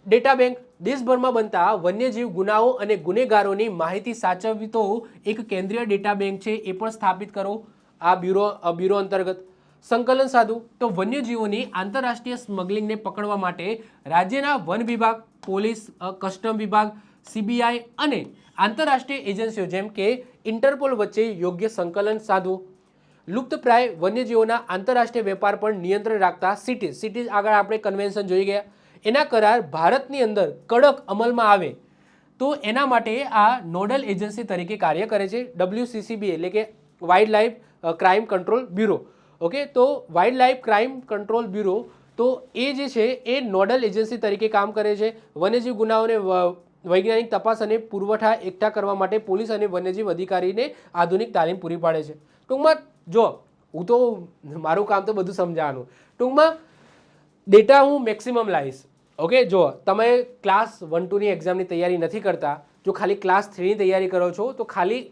ડેટા બેંક દેશભરમાં બનતા વન્યજીવ ગુનાઓ અને ગુનેગારોની માહિતી સાચવવી તો એક કેન્દ્રીય ડેટા બેંક છે એ પણ સ્થાપિત કરો આ બ્યુરો અંતર્ગત. સંકલન સાધવું. તો વન્યજીવોની આંતરરાષ્ટ્રીય સ્મગલિંગને પકડવા માટે રાજ્યના વન વિભાગ, પોલીસ, કસ્ટમ વિભાગ, CBI અને આંતરરાષ્ટ્રીય એજન્સીઓ જેમ કે ઇન્ટરપોલ વચ્ચે યોગ્ય સંકલન સાધવું, લુપ્તપ્રાય વન્યજીવોના આંતરરાષ્ટ્રીય વેપાર પર નિયંત્રણ રાખતા સિટીઝ આગળ આપણે કન્વેન્શન જોઈ ગયા, એના કરાર ભારતની અંદર કડક અમલમાં આવે તો એના માટે આ નોડલ એજન્સી તરીકે કાર્ય કરે છે WCCB એટલે કે wildlife crime control bureau. Okay, તો wildlife crime control bureau તો એ જે છે એ નોડલ એજન્સી તરીકે કામ કરે છે. વન્યજીવ ગુનાઓને વૈજ્ઞાનિક તપાસ અને પુરવઠા એકઠા કરવા માટે પોલીસ અને વન્યજીવ અધિકારીને આધુનિક તાલીમ પૂરી પાડે છે. ટૂંકમાં જો હું તો મારું કામ તો બધું સમજાવવાનું, ટૂંકમાં ડેટા હું મેક્સિમમ લાવીશ. ઓકે, જો તમે ક્લાસ 1-2ની એક્ઝામની તૈયારી નથી કરતા, જો ખાલી ક્લાસ 3ની તૈયારી કરો છો તો ખાલી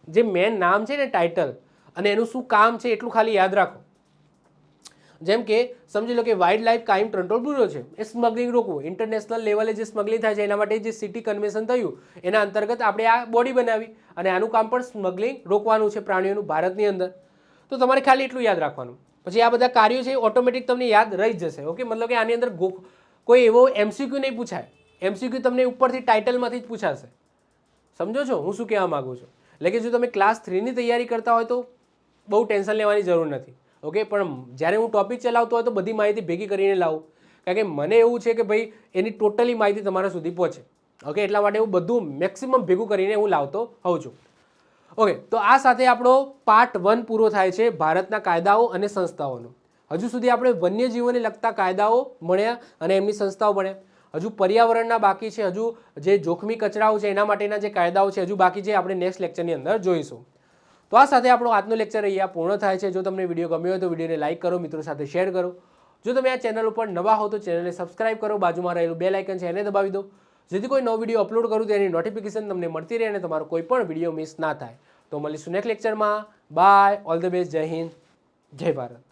જે મેન નામ છે ને ટાઇટલ અને એનું શું કામ છે એટલું ખાલી યાદ રાખો. જેમ કે સમજી લો કે wildlife crime control bureau છે, એ સ્મગલિંગ રોકવું, ઇન્ટરનેશનલ લેવલે જે સ્મગલિંગ થાય છે એના માટે જે સિટી કન્વેન્શન થયું એના અંતર્ગત આપણે આ બોડી બનાવી અને આનું કામ પણ સ્મગલિંગ રોકવાનું છે પ્રાણીઓનું ભારતની અંદર. તો તમારે ખાલી એટલું યાદ રાખવાનું. પછી આ બધા કાર્યો છે ઓટોમેટિક તમને યાદ રહી જ જશે. ઓકે, મતલબ કે આની અંદર કોઈ એવો MCQ નહીં પૂછાય. MCQ તમને ઉપરથી ટાઇટલમાંથી જ પૂછાશે. સમજો છો હું શું કહેવા માગું છું? એટલે કે જો તમે ક્લાસ 3ની તૈયારી કરતા હોય તો બહુ ટેન્શન લેવાની જરૂર નથી. ઓકે, પણ જ્યારે હું ટોપિક ચલાવતો હોય તો બધી માહિતી ભેગી કરીને લાવું, કારણ કે મને એવું છે કે ભાઈ એની ટોટલી માહિતી તમારા સુધી પહોંચે. ઓકે, એટલા માટે હું બધું મેક્સિમમ ભેગું કરીને હું લાવતો હોઉં છું. ઓકે, તો આ સાથે આપણો પાર્ટ 1 પૂરો થાય છે ભારતના કાયદાઓ અને સંસ્થાઓનો. હજુ સુધી આપણે વન્યજીવોને લગતા કાયદાઓ ભણ્યા અને એમની સંસ્થાઓ ભણ્યા. હજુ પર્યાવરણના બાકી છે, હજુ જે જોખમી કચરાઓ છે એના માટેના જે કાયદાઓ છે હજુ બાકી છે, આપણે નેક્સ્ટ લેક્ચરની અંદર જોઈશું. તો આ સાથે આપણો આજનો લેક્ચર અહીંયા પૂર્ણ થાય છે. જો તમને વિડીયો ગમ્યો હોય તો વિડીયોને લાઇક કરો, મિત્રો સાથે શેર કરો. જો તમે આ ચેનલ ઉપર નવા હો તો ચેનલને સબસ્ક્રાઇબ કરો, બાજુમાં રહેલું બેલ આઇકન છે એને દબાવી દો, જેથી કોઈ નવો વિડીયો અપલોડ કરું તો એની નોટિફિકેશન તમને મળતી રહે અને તમારો કોઈ પણ વિડીયો મિસ ના થાય. તો મળીશું નેક્સ્ટ લેક્ચરમાં. બાય, ઓલ ધ બેસ્ટ, જય હિન્દ, જય ભારત.